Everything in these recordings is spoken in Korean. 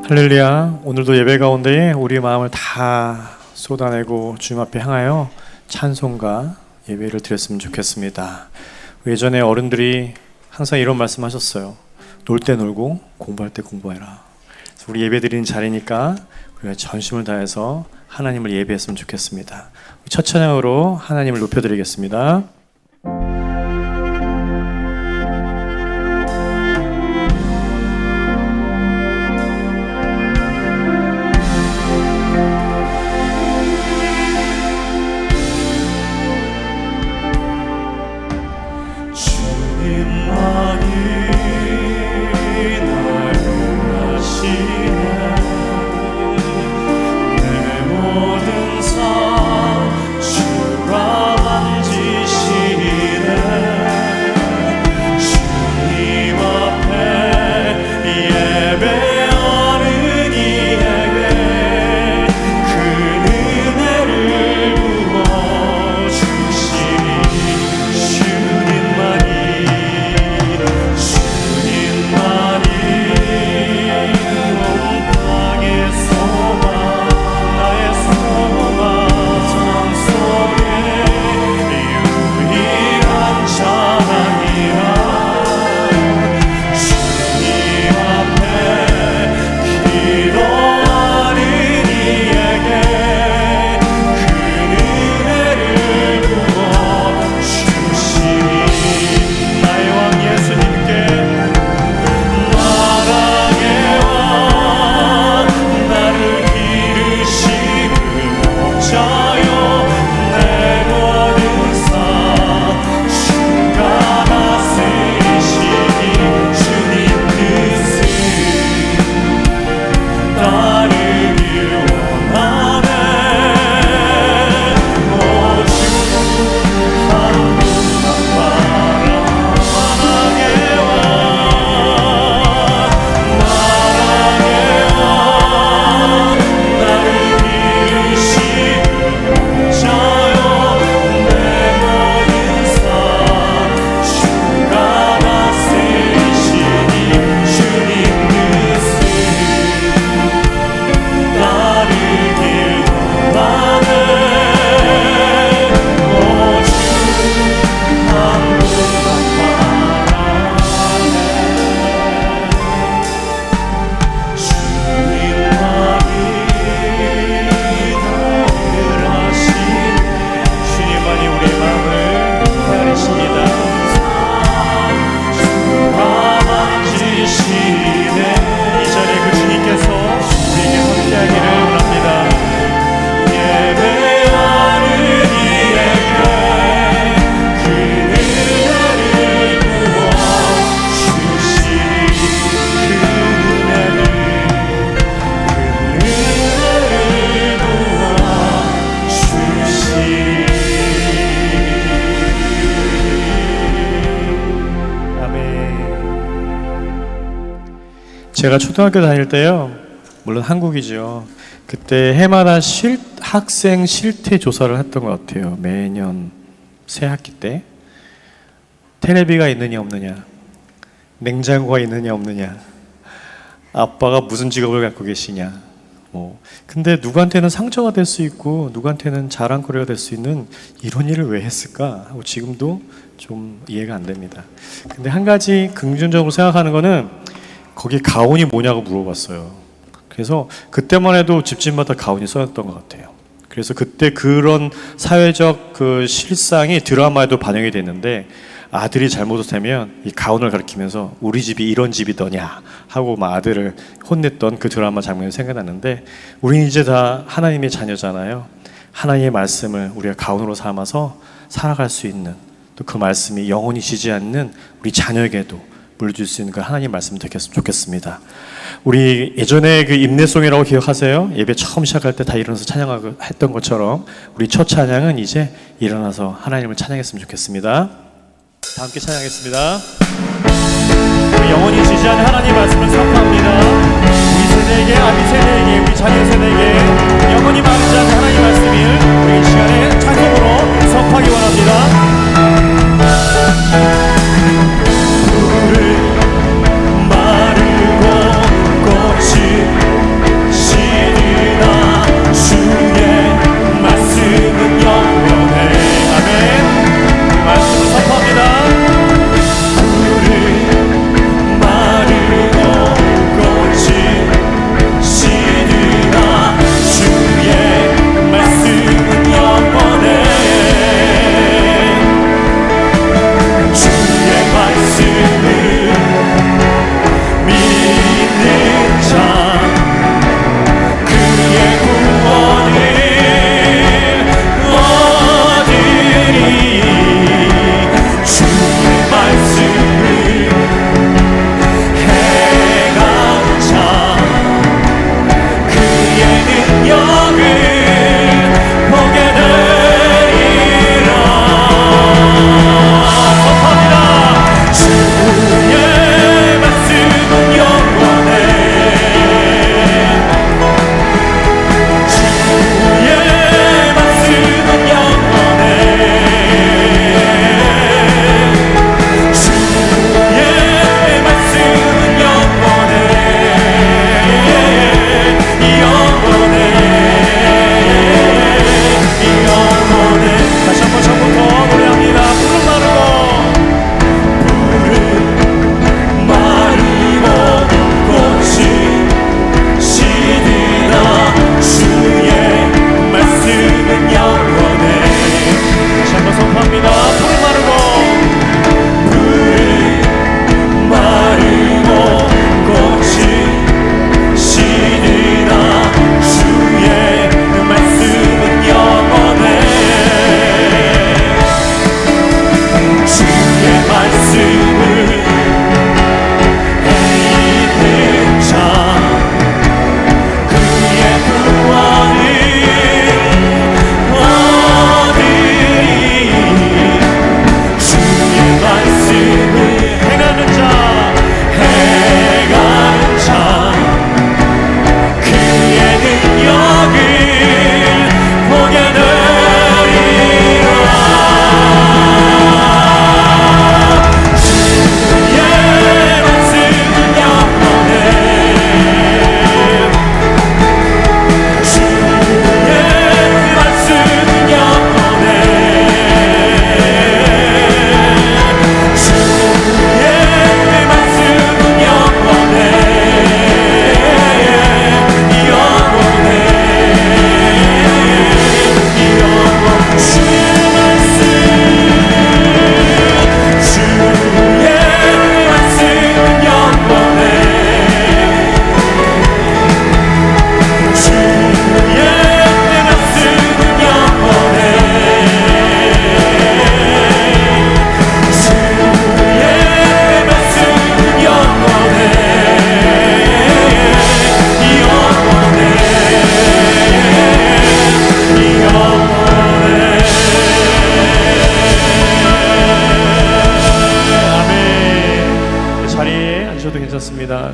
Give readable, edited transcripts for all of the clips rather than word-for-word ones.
할렐루야. 오늘도 예배 가운데에 우리의 마음을 다 쏟아내고 주님 앞에 향하여 찬송과 예배를 드렸으면 좋겠습니다. 예전에 어른들이 항상 이런 말씀하셨어요. 놀 때 놀고 공부할 때 공부해라. 우리 예배 드리는 자리니까 우리가 전심을 다해서 하나님을 예배했으면 좋겠습니다. 첫 찬양으로 하나님을 높여드리겠습니다. 제가 초등학교 다닐 때요, 물론 한국이죠. 그때 해마다 학생 실태 조사를 했던 것 같아요. 매년 새 학기 때 테레비가 있느냐 없느냐, 냉장고가 있느냐 없느냐, 아빠가 무슨 직업을 갖고 계시냐. 근데 누구한테는 상처가 될 수 있고 누구한테는 자랑거리가 될 수 있는 이런 일을 왜 했을까 하고 지금도 좀 이해가 안 됩니다. 근데 한 가지 긍정적으로 생각하는 거는 거기 가온이 뭐냐고 물어봤어요. 그래서 그때만 해도 집집마다 가온이 써였던 것 같아요. 그래서 그때 그런 사회적 그 실상이 드라마에도 반영이 됐는데, 아들이 잘못하면 이 가온을 가리키면서 우리 집이 이런 집이더냐 하고 막 아들을 혼냈던 그 드라마 장면이 생각났는데, 우리는 이제 다 하나님의 자녀잖아요. 하나님의 말씀을 우리가 가온으로 삼아서 살아갈 수 있는, 또 그 말씀이 영원히 지지 않는 우리 자녀에게도 물줄 수 있는 그 하나님 말씀 되겠으면 좋겠습니다. 우리 예전에 그 임내송이라고 기억하세요? 예배 처음 시작할 때 다 일어나서 찬양하고 했던 것처럼 우리 첫 찬양은 이제 일어나서 하나님을 찬양했으면 좋겠습니다. 다 함께 찬양하겠습니다. 우리 영원히 지지 않는 하나님 말씀을 선포합니다. 우리 세대에게, 아비 세대에게, 우리 자녀 세대에게 영원히 마르지 않는 하나님 말씀을 우리 이 시간에 찬송으로 선포하기 원합니다. 마르고 꽃이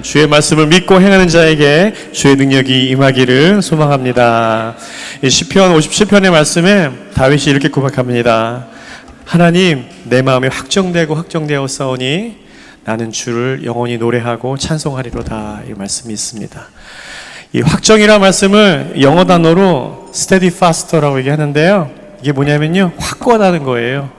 주의 말씀을 믿고 행하는 자에게 주의 능력이 임하기를 소망합니다. 이 시편 57편의 말씀에 다윗이 이렇게 고백합니다. 하나님, 내 마음이 확정되었사오니 나는 주를 영원히 노래하고 찬송하리로다. 이 말씀이 있습니다. 이 확정이라는 말씀을 영어 단어로 steadfast라고 얘기하는데요. 이게 뭐냐면요, 확고하다는 거예요.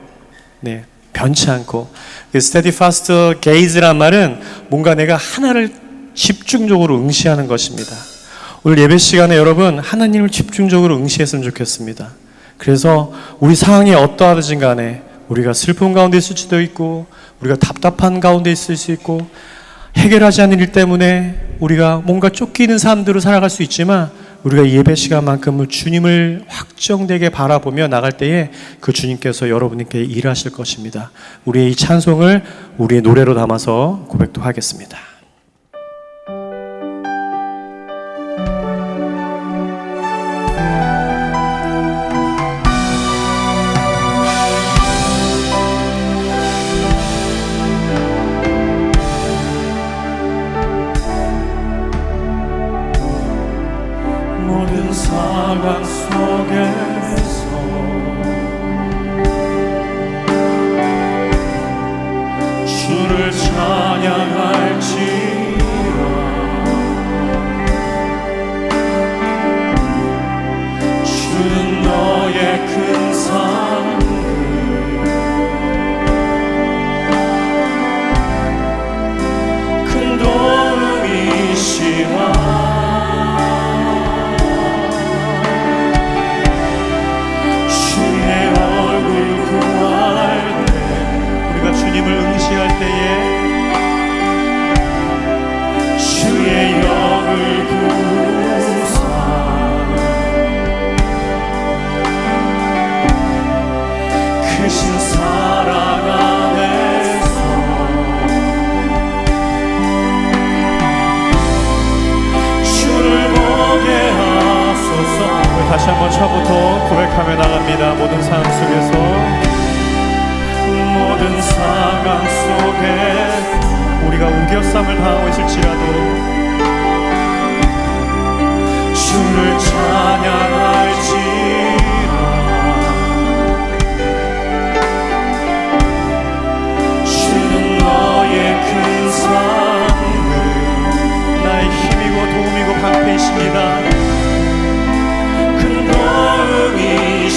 네, 변치 않고. steadfast gaze란 말은 뭔가 내가 하나를 집중적으로 응시하는 것입니다. 오늘 예배 시간에 여러분 하나님을 집중적으로 응시했으면 좋겠습니다. 그래서 우리 상황이 어떠하든지 간에 우리가 슬픔 가운데 있을 수도 있고 우리가 답답한 가운데 있을 수 있고 해결하지 않는 일 때문에 우리가 뭔가 쫓기는 삶대로 살아갈 수 있지만 우리가 예배 시간만큼은 주님을 확정되게 바라보며 나갈 때에 그 주님께서 여러분께 일하실 것입니다. 우리의 이 찬송을 우리의 노래로 담아서 고백도 하겠습니다. 사랑 속에서 주를 찬양할지라 주는 너의 큰 사랑 큰 도움이시라 주님을 응시할 때에 주의 영을 구사 크신 사랑 안에서 주를 보게 하소서. 우리 다시 한번 처음부터 고백하며 나갑니다. 모든 상황 속에서 모든 상황 속에 우리가 우겨쌈을 당하고 있을지라도 주를 찬양할지라 주는 너의 큰 사랑을 나의 힘이고 도움이고 방패이십니다. 큰 도움이시라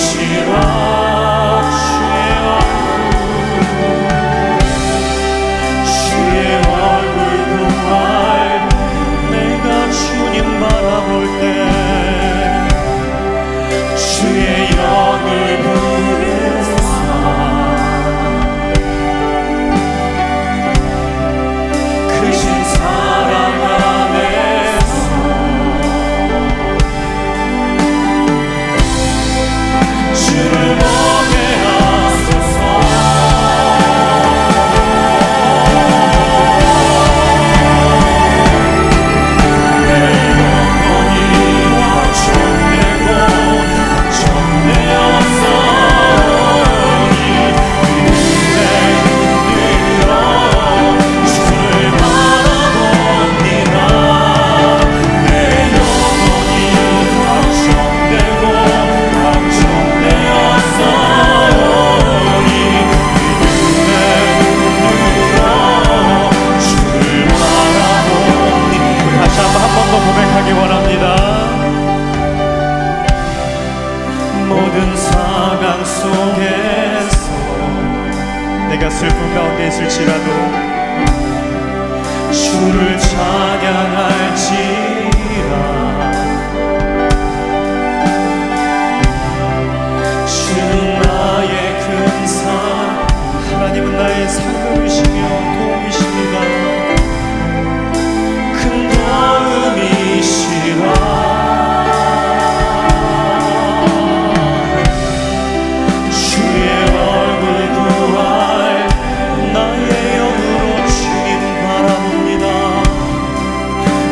바라볼 때 주의 영을 부르사 크신 사랑 안에서 주를 보게 하소서. 모든 상황 속에서 내가 슬픔 가운데 있을지라도 주를 찬양할지라 주는 나의 큰 상 하나님은 나의 상급이시며 도움이십니다. 큰 도움이시라 큰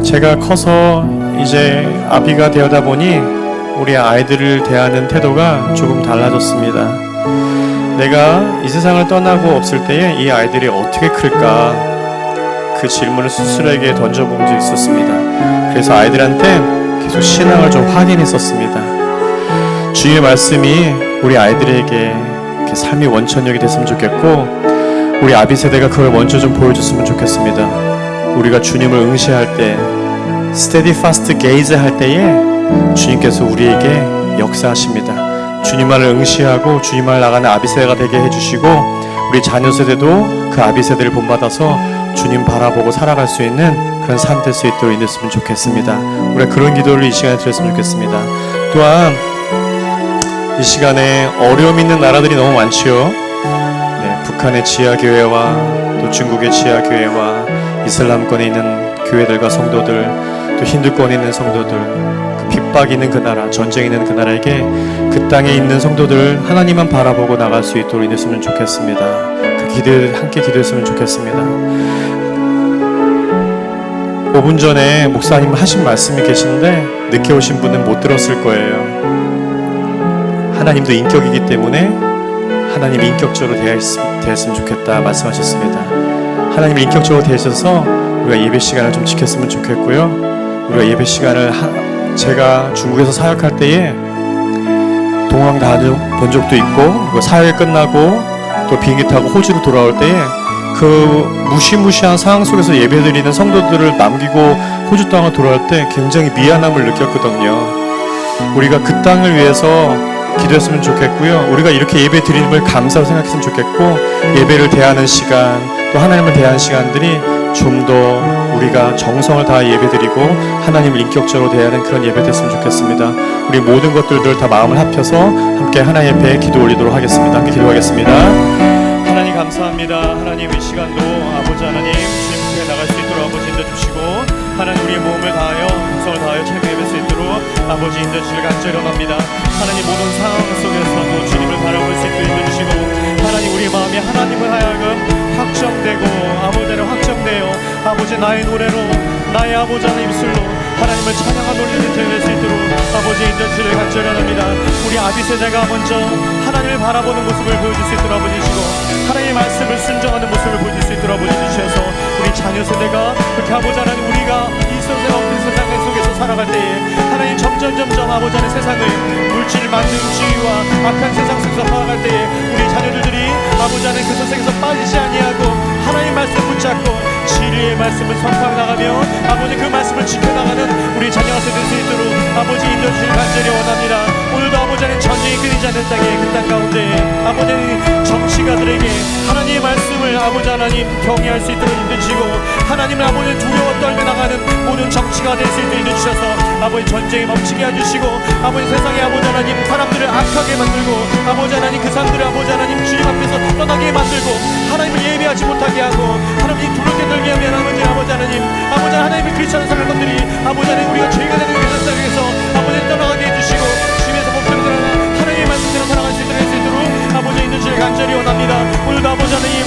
제가 커서 이제 아비가 되어다 보니 우리 아이들을 대하는 태도가 조금 달라졌습니다. 내가 이 세상을 떠나고 없을 때에 이 아이들이 어떻게 클까, 그 질문을 스스로에게 던져본 적이 있었습니다. 그래서 아이들한테 계속 신앙을 좀 확인했었습니다. 주의 말씀이 우리 아이들에게 이렇게 삶의 원천력이 됐으면 좋겠고, 우리 아비 세대가 그걸 먼저 좀 보여줬으면 좋겠습니다. 우리가 주님을 응시할 때, steadfast gaze 할 때에 주님께서 우리에게 역사하십니다. 주님만을 응시하고 주님만을 나가는 아비 세대가 되게 해주시고, 우리 자녀 세대도 그 아비 세대를 본받아서 주님 바라보고 살아갈 수 있는 그런 삶 될 수 있도록 인도했으면 좋겠습니다. 우리가 그런 기도를 이 시간에 드렸으면 좋겠습니다. 또한 이 시간에 어려움 있는 나라들이 너무 많지요. 북한의 지하교회와 또 중국의 지하교회와 이슬람권에 있는 교회들과 성도들, 또 힌두권에 있는 성도들, 그 핍박이 있는 그 나라, 전쟁이 있는 그 나라에게 그 땅에 있는 성도들 하나님만 바라보고 나갈 수 있도록 인도했으면 좋겠습니다. 그 기도를 함께 기도했으면 좋겠습니다. 5분 전에 목사님 하신 말씀이 계신데 늦게 오신 분은 못 들었을 거예요. 하나님도 인격이기 때문에 하나님 인격적으로 대했으면 좋겠다 말씀하셨습니다. 하나님을 인격적으로 대하셔서 우리가 예배 시간을 좀 지켰으면 좋겠고요. 우리가 예배 시간을 제가 중국에서 사역할 때에 동황 다녀본 적도 있고, 사역이 끝나고 또 비행기 타고 호주로 돌아올 때에 그 무시무시한 상황 속에서 예배드리는 성도들을 남기고 호주 땅을 돌아올 때 굉장히 미안함을 느꼈거든요. 우리가 그 땅을 위해서 기도했으면 좋겠고요. 우리가 이렇게 예배 드리는 걸 감사로 생각했으면 좋겠고, 예배를 대하는 시간, 또 하나님을 대하는 시간들이 좀 더 우리가 정성을 다해 예배 드리고 하나님을 인격적으로 대하는 그런 예배 됐으면 좋겠습니다. 우리 모든 것들을 다 마음을 합해서 함께 하나님 앞에 기도 올리도록 하겠습니다. 함께 기도하겠습니다. 하나님 감사합니다. 하나님 이 시간도 아버지 하나님 주님께 나갈 수 있도록 아버지 인도주시고, 하나님 우리의 몸을 다하여 정성을 다하여 참여할 수 있도록 아버지 인도주시를 간절히 원합니다. 하나님 모든 상황 속에서도 주님을 바라볼 수 있도록 인도주시고, 하나님 우리의 마음이 하나님을 하여금 확정되고 아버지를 확정되어 아버지 나의 노래로, 나의 아버지 하나님 입술로 하나님을 찬양한 놀리는 되어낼 수 있도록 아버지 인도주시를 간절히 원합니다. 우리 아비 세대가 먼저 하나님을 바라보는 모습을 보여줄 수 있도록 아버지 주시고, 하나님의 말씀을 순종하는 모습을 보여줄 수 있도록 아버지 주셔서 우리 자녀 세대가 그렇게 아버지 하나님 우리가 이 세상 없는 세상 속에서 살아갈 때에 하나님 점점 아버지 하나님 세상을 물질 만능주의와 악한 세상 속에서 살아갈 때에 우리 자녀들이 아버지 하나님 그 세상에서 빠지지 아니하고 하나님 말씀 붙잡고 진리의 말씀을 선포해 나가며 아버지 그 말씀을 지켜나가는 우리 자녀가 될 수 있도록 아버지 인도주시를 간절히 원합니다. 오늘도 아버지 하나님 전쟁이 끊이지 않는 땅에 그 땅 가운데 아버지 하나님 정치가들에게 하나님의 말씀을 아버지 하나님 경외할 수 있도록 인도주시고, 하나님을 아버지 두려워 떨며 나가는 모든 정치가 될 수 있도록 인도주셔서 아버지 전쟁이 멈추게 해주시고, 아버지 세상에 아버지 하나님 사람들을 악하게 만들고 아버지 하나님 그 사람들을 아버지 하나님 주님 앞에서 떠나게 만들고 하나님을 예배하지 못하게 하고 하나님 두렵게 들게 하면 아버지 하나님의 크리스찬 사람들이 아버지 하나님 우리가 죄가 되는 그 세상에서 아버지 떠나가게 해주시고 주님에서 목적으로 하나님의 말씀대로 살아갈 수 있도록 아버지 있는 줄 간절히 원합니다. 오늘도 아버지 하나님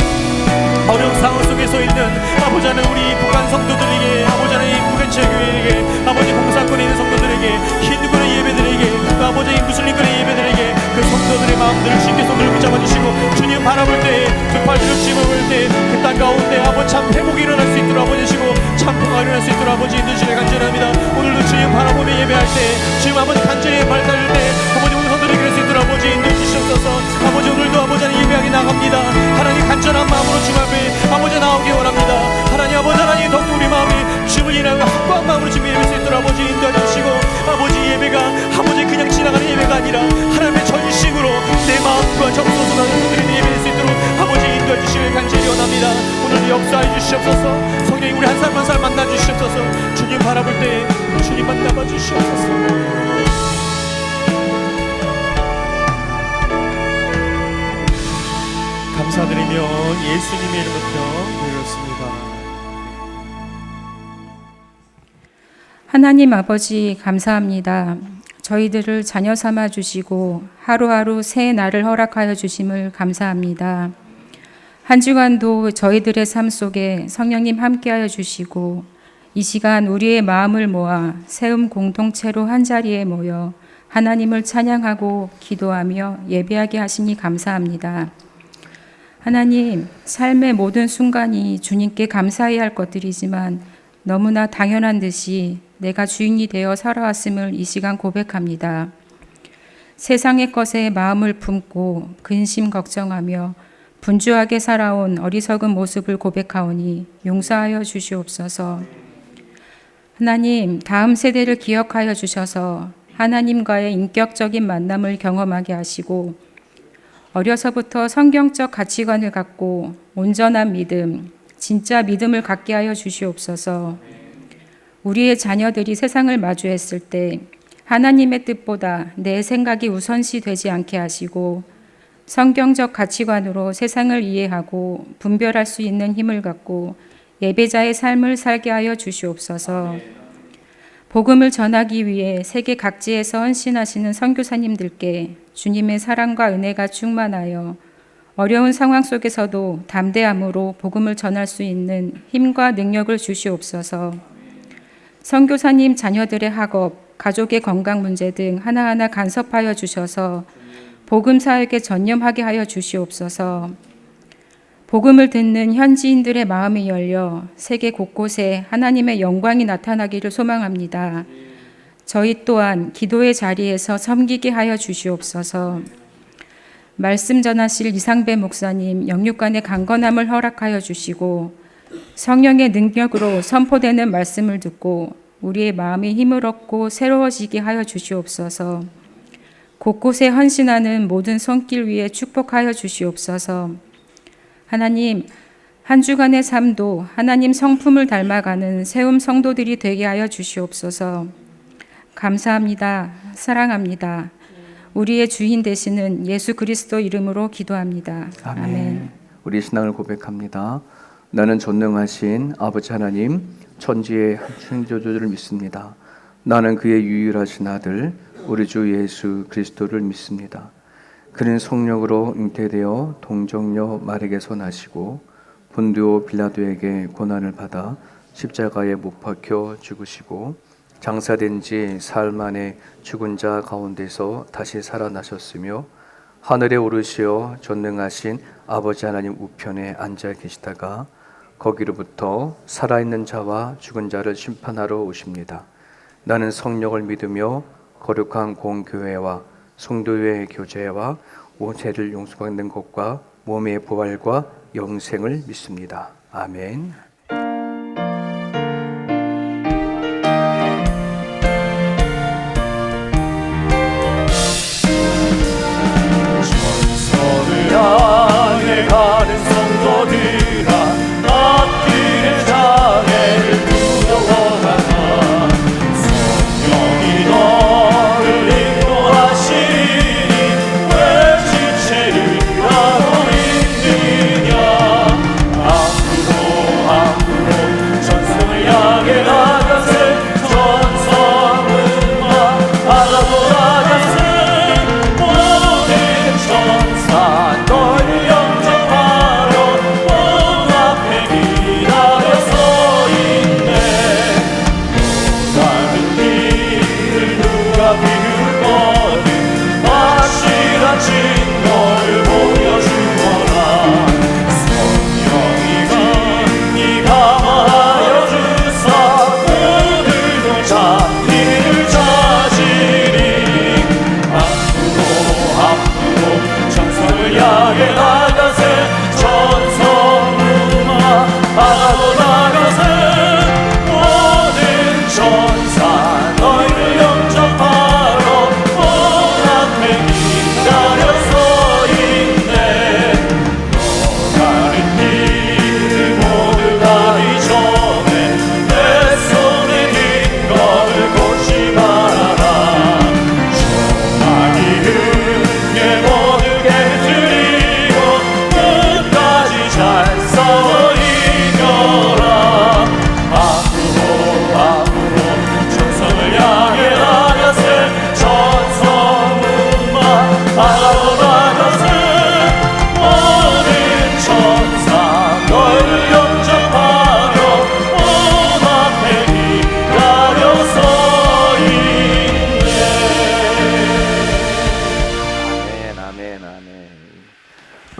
어려운 상황 속에서 있는 아버지 하나님 우리 북한 성도들에게 아버지 하나님 북한 지하교회에게 아버지 공산권에 있는 성도들에게 힌두권의 예배들에게 또 아버지 무슬림권의 예배들에게 그 성도들의 마음들을 주님께 손을 붙잡아 주시고 주님 바라볼 때에 그 팔들을 쥐어볼 때 그 땅 가운데 아버지 참 회복이 일어날 수 있도록 아버지 주시고 참평가 일어날 수 있도록 아버지 인도주시를 간절합니다. 오늘도 주님 바라보며 예배할 때 주님 아버지 간절히 발달릴 때 아버지 우리 성도들이 그럴 수 있도록 아버지 인도주시옵소서. 아버지 오늘도 아버지 하나님 예배하게 나갑니다. 하나님 간절한 마음으로 주님 앞에 아버지 나오기 원합니다. 하나님 아버지 하나님 더욱 우리 마음이 주님을 인하여 확고한 마음으로 주님 예배할 수 있도록 아버지 인도해 주시고, 아버지 예배가 아버지 그냥 지나가는 예배가 아니라 하나님의 전심으로 내 마음과 정성으로 드리는 예배할 수 있도록 아버지 인도해 주시길 간절히 원합니다. 오늘도 역사해 주시옵소서. 성령님 우리 한 사람 한 사람 만나 주시옵소서. 주님 바라볼 때 주님 만나봐 주시옵소서. 감사드리며 예수님의 이름으로 기도했습니다. 하나님 아버지 감사합니다. 저희들을 자녀 삼아 주시고 하루하루 새 날을 허락하여 주심을 감사합니다. 한 주간도 저희들의 삶 속에 성령님 함께하여 주시고 이 시간 우리의 마음을 모아 세움 공동체로 한자리에 모여 하나님을 찬양하고 기도하며 예배하게 하시니 감사합니다. 하나님, 삶의 모든 순간이 주님께 감사해야 할 것들이지만 너무나 당연한 듯이 내가 주인이 되어 살아왔음을 이 시간 고백합니다. 세상의 것에 마음을 품고 근심 걱정하며 분주하게 살아온 어리석은 모습을 고백하오니 용서하여 주시옵소서. 하나님, 다음 세대를 기억하여 주셔서 하나님과의 인격적인 만남을 경험하게 하시고 어려서부터 성경적 가치관을 갖고 온전한 믿음, 진짜 믿음을 갖게 하여 주시옵소서. 우리의 자녀들이 세상을 마주했을 때 하나님의 뜻보다 내 생각이 우선시 되지 않게 하시고 성경적 가치관으로 세상을 이해하고 분별할 수 있는 힘을 갖고 예배자의 삶을 살게 하여 주시옵소서. 복음을 전하기 위해 세계 각지에서 헌신하시는 선교사님들께 주님의 사랑과 은혜가 충만하여 어려운 상황 속에서도 담대함으로 복음을 전할 수 있는 힘과 능력을 주시옵소서. 선교사님 자녀들의 학업, 가족의 건강 문제 등 하나하나 간섭하여 주셔서 복음 사역에 전념하게 하여 주시옵소서. 복음을 듣는 현지인들의 마음이 열려 세계 곳곳에 하나님의 영광이 나타나기를 소망합니다. 저희 또한 기도의 자리에서 섬기게 하여 주시옵소서. 말씀 전하실 이상배 목사님 영육간의 강건함을 허락하여 주시고 성령의 능력으로 선포되는 말씀을 듣고 우리의 마음이 힘을 얻고 새로워지게 하여 주시옵소서. 곳곳에 헌신하는 모든 손길 위에 축복하여 주시옵소서. 하나님, 한 주간의 삶도 하나님 성품을 닮아가는 세움 성도들이 되게 하여 주시옵소서. 감사합니다. 사랑합니다. 우리의 주인 되시는 예수 그리스도 이름으로 기도합니다. 아멘. 우리 신앙을 고백합니다. 나는 전능하신 아버지 하나님, 천지의 창조주를 믿습니다. 나는 그의 유일하신 아들, 우리 주 예수 그리스도를 믿습니다. 그는 성령으로 잉태되어 동정녀 마리에게서 나시고 본디오 빌라도에게 고난을 받아 십자가에 못 박혀 죽으시고 장사된 지 사흘 만에 죽은 자 가운데서 다시 살아나셨으며 하늘에 오르시어 전능하신 아버지 하나님 우편에 앉아 계시다가 거기로부터 살아있는 자와 죽은 자를 심판하러 오십니다. 나는 성령을 믿으며 거룩한 공교회와 성도의 교제와 죄를 용서받는 것과 몸의 부활과 영생을 믿습니다. 아멘. 천서를 향해 가는 성도들아, 앞길의 장애를 두려워하라. 성령이 너를 인도하시니 왜 지체를 하고 있느냐. 앞으로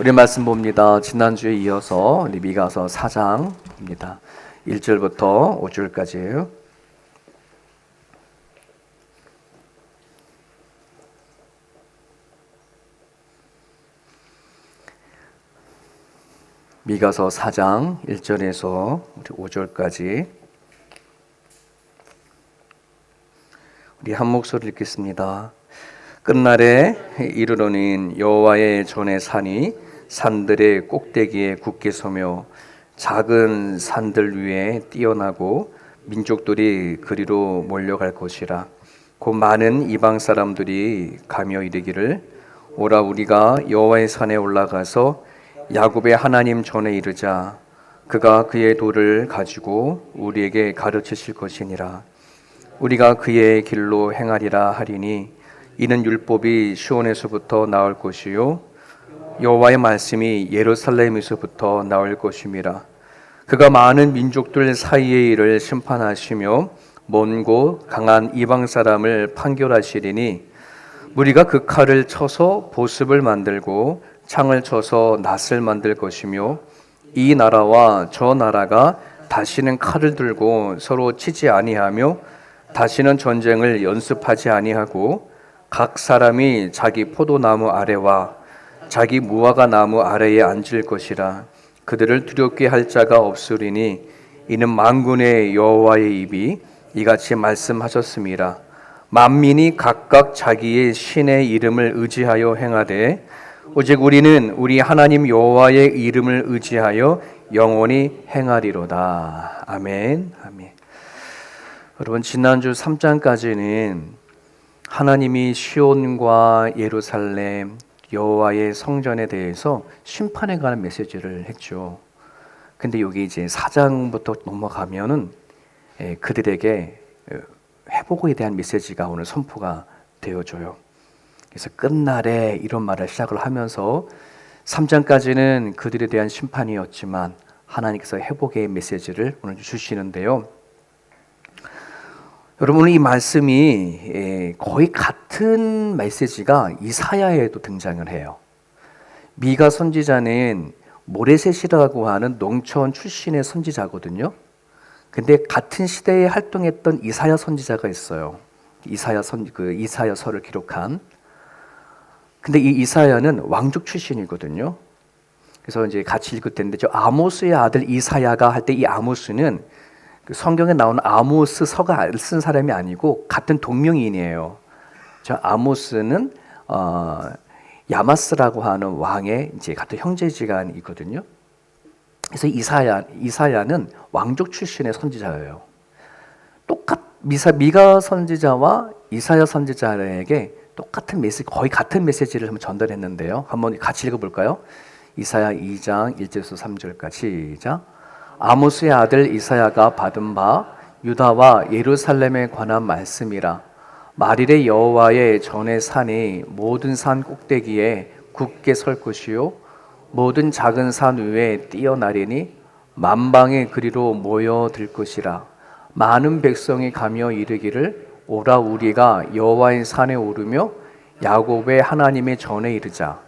우리 말씀 봅니다. 지난주에 이어서 우리 미가서 4장입니다. 1절부터 5절까지예요. 미가서 4장 1절에서 5절까지 우리 한 목소리 읽겠습니다. 끝날에 이르러는 여호와의 전의 산이 산들의 꼭대기에 굳게 서며 작은 산들 위에 뛰어나고 민족들이 그리로 몰려갈 것이라. 곧 많은 이방 사람들이 가며 이르기를 오라 우리가 여호와의 산에 올라가서 야곱의 하나님 전에 이르자. 그가 그의 도를 가지고 우리에게 가르치실 것이니라. 우리가 그의 길로 행하리라 하리니 이는 율법이 시온에서부터 나올 것이요 여호와의 말씀이 예루살렘에서부터 나올 것임이라. 그가 많은 민족들 사이의 일을 심판하시며 먼 곳 강한 이방 사람을 판결하시리니 무리가 그 칼을 쳐서 보습을 만들고 창을 쳐서 낫을 만들 것이며 이 나라와 저 나라가 다시는 칼을 들고 서로 치지 아니하며 다시는 전쟁을 연습하지 아니하고 각 사람이 자기 포도나무 아래와 자기 무화과 나무 아래에 앉을 것이라. 그들을 두렵게 할 자가 없으리니 이는 만군의 여호와의 입이 이같이 말씀하셨음이라. 만민이 각각 자기의 신의 이름을 의지하여 행하되 오직 우리는 우리 하나님 여호와의 이름을 의지하여 영원히 행하리로다. 아멘. 아멘. 여러분, 지난주 3장까지는 하나님이 시온과 예루살렘 여호와의 성전에 대해서 심판에 관한 메시지를 했죠. 근데 여기 이제 4장부터 넘어가면은 그들에게 회복에 대한 메시지가 오늘 선포가 되어져요. 그래서 끝날에 이런 말을 시작을 하면서 3장까지는 그들에 대한 심판이었지만 하나님께서 회복의 메시지를 오늘 주시는데요. 여러분, 이 말씀이 거의 같은 메시지가 이사야에도 등장을 해요. 미가 선지자는 모레셋이라고 하는 농촌 출신의 선지자거든요. 근데 같은 시대에 활동했던 이사야 선지자가 있어요. 이사야서를 기록한. 근데 이 이사야는 왕족 출신이거든요. 그래서 이제 같이 읽을 텐데 저 아모스의 아들 이사야가 할 때 이 아모스는 그 성경에 나오는 아모스 서가 쓴 사람이 아니고 같은 동명이인이에요. 저 아모스는 야마스라고 하는 왕의 이제 같은 형제지간이거든요. 그래서 이사야는 왕족 출신의 선지자예요. 미가 선지자와 이사야 선지자에게 똑같은 메시지, 거의 같은 메시지를 한번 전달했는데요. 한번 같이 읽어볼까요? 이사야 2장 1절에서 3절까지 시작. 아모스의 아들 이사야가 받은 바 유다와 예루살렘에 관한 말씀이라. 말일에 여호와의 전의 산이 모든 산 꼭대기에 굳게 설 것이요 모든 작은 산 위에 뛰어나리니 만방의 그리로 모여들 것이라. 많은 백성이 가며 이르기를 오라 우리가 여호와의 산에 오르며 야곱의 하나님의 전에 이르자.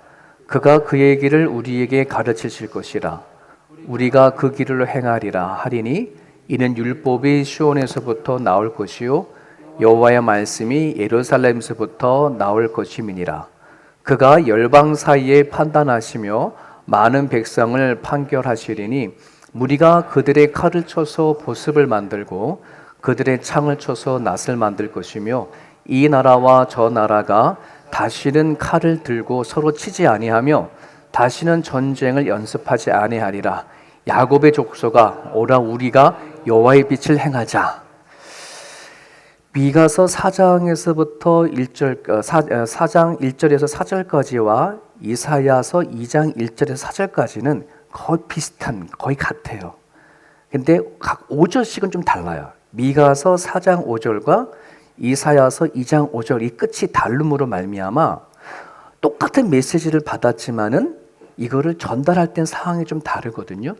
그가 그의 길을 우리에게 가르치실 것이라. 우리가 그 길을 행하리라 하리니 이는 율법이 시온에서부터 나올 것이요 여호와의 말씀이 예루살렘에서부터 나올 것임이니라. 그가 열방 사이에 판단하시며 많은 백성을 판결하시리니 무리가 그들의 칼을 쳐서 보습을 만들고 그들의 창을 쳐서 낫을 만들 것이며 이 나라와 저 나라가 다시는 칼을 들고 서로 치지 아니하며 다시는 전쟁을 연습하지 아니하리라. 야곱의 족속아 오라 우리가 여호와의 빛을 행하자. 미가서 4장에서부터 4장 1절에서 4절까지와 이사야서 2장 1절에서 4절까지는 거의 비슷한, 거의 같아요. 근데 각 5절씩은 좀 달라요. 미가서 4장 5절과 이사야서 2장 5절 이 끝이 다름으로 말미암아 똑같은 메시지를 받았지만은 이거를 전달할 땐 상황이 좀 다르거든요.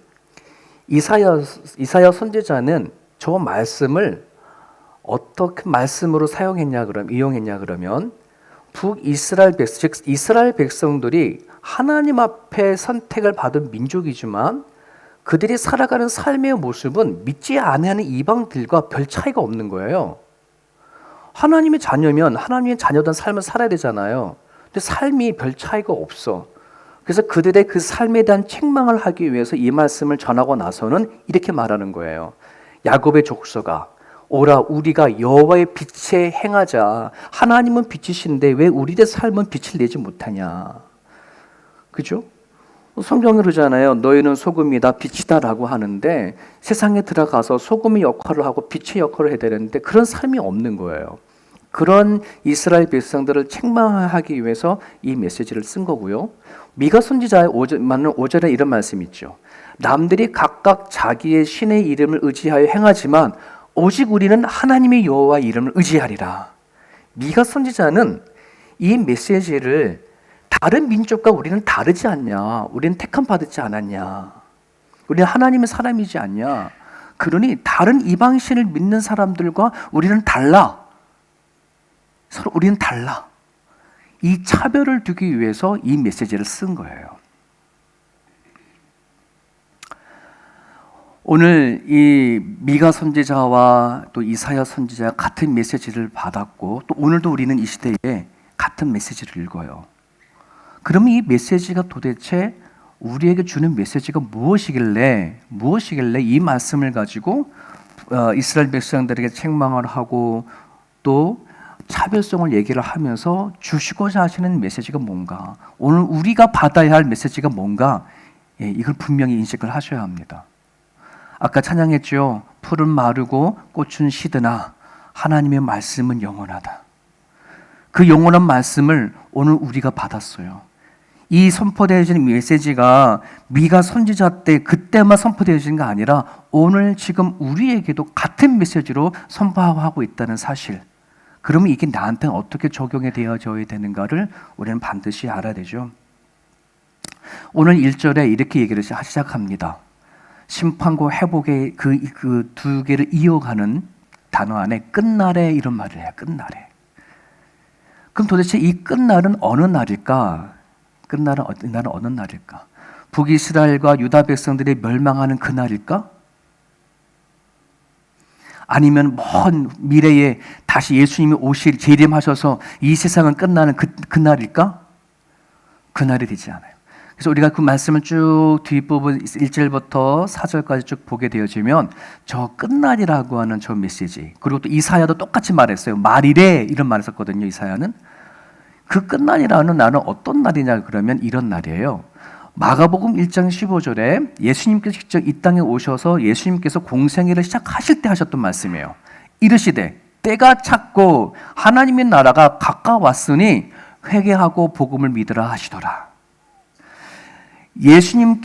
이사야 선지자는 저 말씀을 어떻게 말씀으로 이용했냐 그러면 북이스라엘 백성, 즉 이스라엘 백성들이 하나님 앞에 선택을 받은 민족이지만 그들이 살아가는 삶의 모습은 믿지 않는 이방들과 별 차이가 없는 거예요. 하나님의 자녀면 하나님의 자녀된 삶을 살아야 되잖아요. 근데 삶이 별 차이가 없어. 그래서 그들의 그 삶에 대한 책망을 하기 위해서 이 말씀을 전하고 나서는 이렇게 말하는 거예요. 야곱의 족속아, 오라 우리가 여호와의 빛에 행하자. 하나님은 빛이신데 왜 우리의 삶은 빛을 내지 못하냐. 그죠? 성경에 그러잖아요. 너희는 소금이다 빛이다라고 하는데 세상에 들어가서 소금의 역할을 하고 빛의 역할을 해야 되는데 그런 삶이 없는 거예요. 그런 이스라엘 백성들을 책망하기 위해서 이 메시지를 쓴 거고요. 미가 선지자의 5절에 이런 말씀이 있죠. 남들이 각각 자기의 신의 이름을 의지하여 행하지만 오직 우리는 하나님의 여호와 이름을 의지하리라. 미가 선지자는 이 메시지를 다른 민족과 우리는 다르지 않냐? 우리는 택함 받지 않았냐? 우리는 하나님의 사람이지 않냐? 그러니 다른 이방신을 믿는 사람들과 우리는 달라. 서로 우리는 달라. 이 차별을 두기 위해서 이 메시지를 쓴 거예요. 오늘 이 미가 선지자와 또 이사야 선지자가 같은 메시지를 받았고 또 오늘도 우리는 이 시대에 같은 메시지를 읽어요. 그러면 이 메시지가 도대체 우리에게 주는 메시지가 무엇이길래 이 말씀을 가지고 이스라엘 백성들에게 책망을 하고 또 차별성을 얘기를 하면서 주시고자 하시는 메시지가 뭔가, 오늘 우리가 받아야 할 메시지가 뭔가, 이걸 분명히 인식을 하셔야 합니다. 아까 찬양했죠. 풀은 마르고 꽃은 시드나 하나님의 말씀은 영원하다. 그 영원한 말씀을 오늘 우리가 받았어요. 이 선포되어지는 메시지가 미가 선지자 때 그때만 선포되어지는 게 아니라 오늘 지금 우리에게도 같은 메시지로 선포하고 있다는 사실. 그러면 이게 나한테는 어떻게 적용이 되어져야 되는가를 우리는 반드시 알아야 되죠. 오늘 1절에 이렇게 얘기를 시작합니다. 심판과 회복의 그 두 개를 이어가는 단어 안에 끝날에 이런 말을 해요. 끝날에. 그럼 도대체 이 끝날은 어느 날일까? 끝날은 어느 날일까? 북이스라엘과 유다 백성들이 멸망하는 그날일까? 아니면 먼 미래에 다시 예수님이 재림하셔서 이 세상은 끝나는 그날일까? 그날이 되지 않아요. 그래서 우리가 그 말씀을 쭉 뒷부분 1절부터 4절까지 쭉 보게 되어지면 저 끝날이라고 하는 저 메시지, 그리고 또 이사야도 똑같이 말했어요. 말이래 이런 말을 썼거든요. 이사야는. 그 끝날이라는 날은 어떤 날이냐 그러면 이런 날이에요. 마가복음 1장 15절에 예수님께서 직접 이 땅에 오셔서 예수님께서 공생애를 시작하실 때 하셨던 말씀이에요. 이르시되 때가 찼고 하나님의 나라가 가까웠으니 회개하고 복음을 믿으라 하시더라. 예수님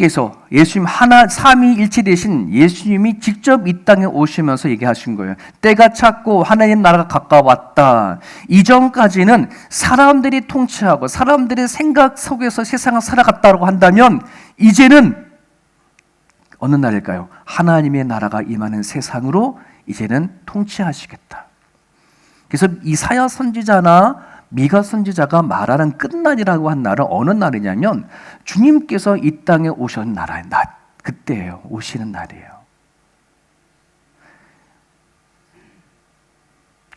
삼위일체 되신 예수님이 직접 이 땅에 오시면서 얘기하신 거예요. 때가 찼고 하나님 나라가 가까웠다. 이전까지는 사람들이 통치하고 사람들의 생각 속에서 세상을 살아갔다고 한다면 이제는 어느 날일까요? 하나님의 나라가 임하는 세상으로 이제는 통치하시겠다. 그래서 이사야 선지자나 미가 선지자가 말하는 끝날이라고 한 날은 어느 날이냐면 주님께서 이 땅에 오신 날, 그때예요. 오시는 날이에요.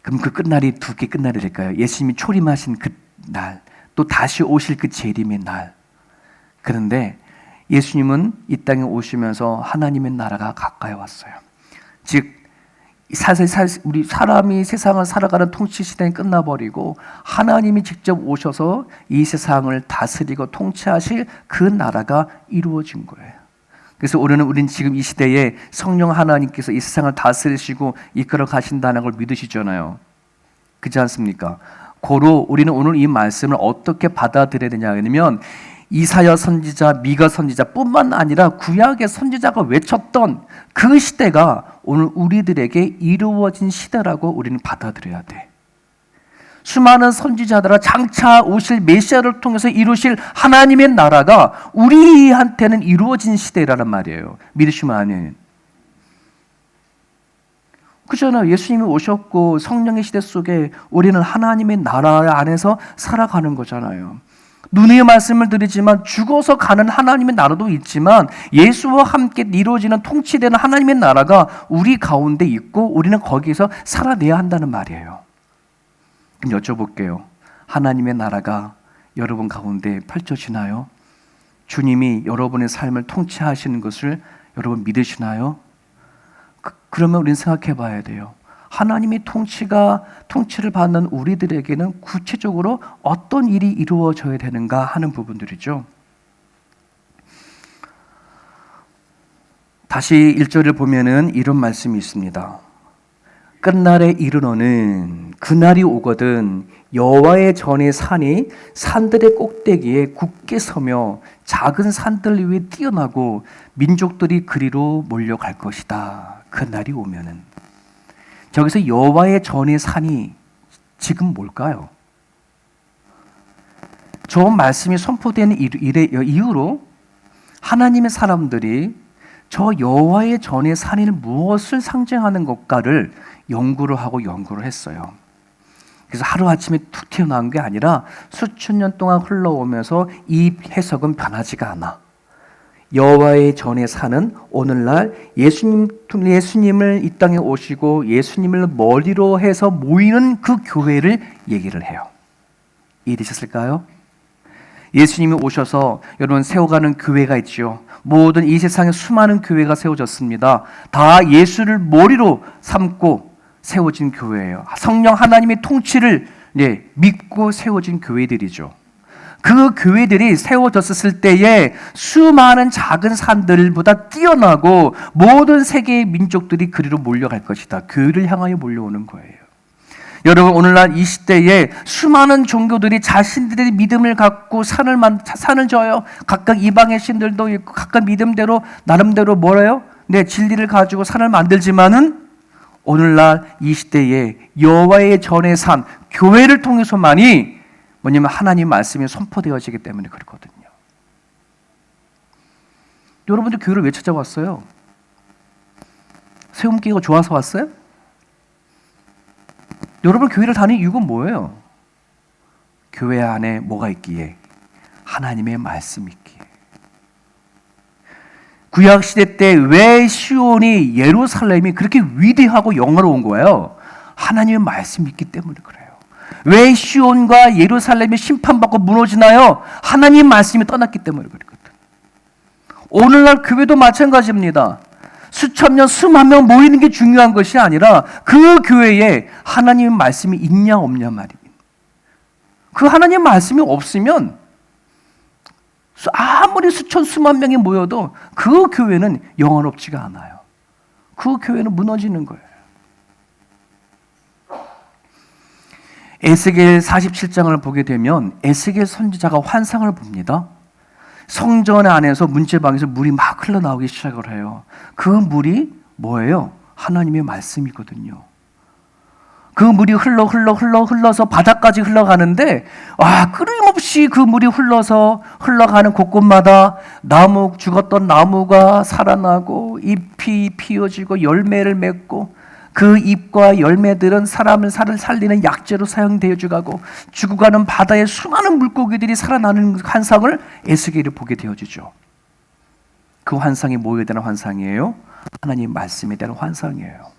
그럼 그 끝날이 두 개 끝날이 될까요? 예수님이 초림하신 그 날, 또 다시 오실 그 재림의 날. 그런데 예수님은 이 땅에 오시면서 하나님의 나라가 가까이 왔어요. 즉 우리 사람이 세상을 살아가는 통치 시대는 끝나버리고 하나님이 직접 오셔서 이 세상을 다스리고 통치하실 그 나라가 이루어진 거예요. 그래서 우리는 지금 이 시대에 성령 하나님께서 이 세상을 다스리시고 이끌어 가신다는 걸 믿으시잖아요. 그렇지 않습니까? 고로 우리는 오늘 이 말씀을 어떻게 받아들여야 되냐 하면 이사야 선지자, 미가 선지자 뿐만 아니라 구약의 선지자가 외쳤던 그 시대가 오늘 우리들에게 이루어진 시대라고 우리는 받아들여야 돼. 수많은 선지자들아 장차 오실 메시아를 통해서 이루실 하나님의 나라가 우리한테는 이루어진 시대라는 말이에요. 믿으시면 아니에요. 그렇잖아요. 예수님이 오셨고 성령의 시대 속에 우리는 하나님의 나라 안에서 살아가는 거잖아요. 눈의 말씀을 드리지만 죽어서 가는 하나님의 나라도 있지만 예수와 함께 이루어지는 통치되는 하나님의 나라가 우리 가운데 있고 우리는 거기서 살아내야 한다는 말이에요. 그럼 여쭤볼게요. 하나님의 나라가 여러분 가운데 펼쳐지나요? 주님이 여러분의 삶을 통치하시는 것을 여러분 믿으시나요? 그러면 우리는 생각해 봐야 돼요. 하나님이 통치를 받는 우리들에게는 구체적으로 어떤 일이 이루어져야 되는가 하는 부분들이죠. 다시 1절을 보면은 이런 말씀이 있습니다. 끝날에 이르러는 그날이 오거든 여호와의 전의 산이 산들의 꼭대기에 굳게 서며 작은 산들 위에 뛰어나고 민족들이 그리로 몰려갈 것이다. 그날이 오면은. 저기서 여호와의 전의 산이 지금 뭘까요? 저 말씀이 선포된 이후로 하나님의 사람들이 저 여호와의 전의 산이 무엇을 상징하는 것가를 연구를 했어요. 그래서 하루아침에 툭 튀어나온 게 아니라 수천 년 동안 흘러오면서 이 해석은 변하지가 않아. 여호와의 전의 산은 오늘날 예수님을 이 땅에 오시고 예수님을 머리로 해서 모이는 그 교회를 얘기를 해요. 이해되셨을까요? 예수님이 오셔서 여러분 세워가는 교회가 있죠. 모든 이 세상에 수많은 교회가 세워졌습니다. 다 예수를 머리로 삼고 세워진 교회예요. 성령 하나님의 통치를 믿고 세워진 교회들이죠. 그 교회들이 세워졌을 때에 수많은 작은 산들보다 뛰어나고 모든 세계의 민족들이 그리로 몰려갈 것이다. 교회를 향하여 몰려오는 거예요. 여러분 오늘날 이 시대에 수많은 종교들이 자신들의 믿음을 갖고 산을 져요. 각각 이방의 신들도 있고 각각 믿음대로 나름대로 뭐래요? 진리를 가지고 산을 만들지만은 오늘날 이 시대에 여호와의 전의 산 교회를 통해서만이 뭐냐면 하나님 말씀이 선포되어지기 때문에 그렇거든요. 여러분들 교회를 왜 찾아왔어요? 세움기가 좋아서 왔어요? 여러분 교회를 다니는 이유가 뭐예요? 교회 안에 뭐가 있기에? 하나님의 말씀이 있기에. 구약시대 때 왜 시온이 예루살렘이 그렇게 위대하고 영화로운 거예요? 하나님의 말씀이 있기 때문에 그래요. 왜 시온과 예루살렘이 심판받고 무너지나요? 하나님 말씀이 떠났기 때문에 그렇거든. 오늘날 교회도 마찬가지입니다. 수천 년, 수만 명 모이는 게 중요한 것이 아니라 그 교회에 하나님의 말씀이 있냐 없냐 말입니다. 그 하나님의 말씀이 없으면 아무리 수천, 수만 명이 모여도 그 교회는 영원롭지가 않아요. 그 교회는 무너지는 거예요. 에스겔 47장을 보게 되면 에스겔 선지자가 환상을 봅니다. 성전 안에서 문제방에서 물이 막 흘러나오기 시작을 해요. 그 물이 뭐예요? 하나님의 말씀이거든요. 그 물이 흘러서 바다까지 흘러가는데 끊임없이 그 물이 흘러가는 곳곳마다 죽었던 나무가 살아나고 잎이 피어지고 열매를 맺고 그 잎과 열매들은 사람을 살리는 약재로 사용되어 가고 죽어가는 바다에 수많은 물고기들이 살아나는 환상을 에스겔이 보게 되어지죠. 그 환상이 뭐에 대한 환상이에요? 하나님 말씀에 대한 환상이에요.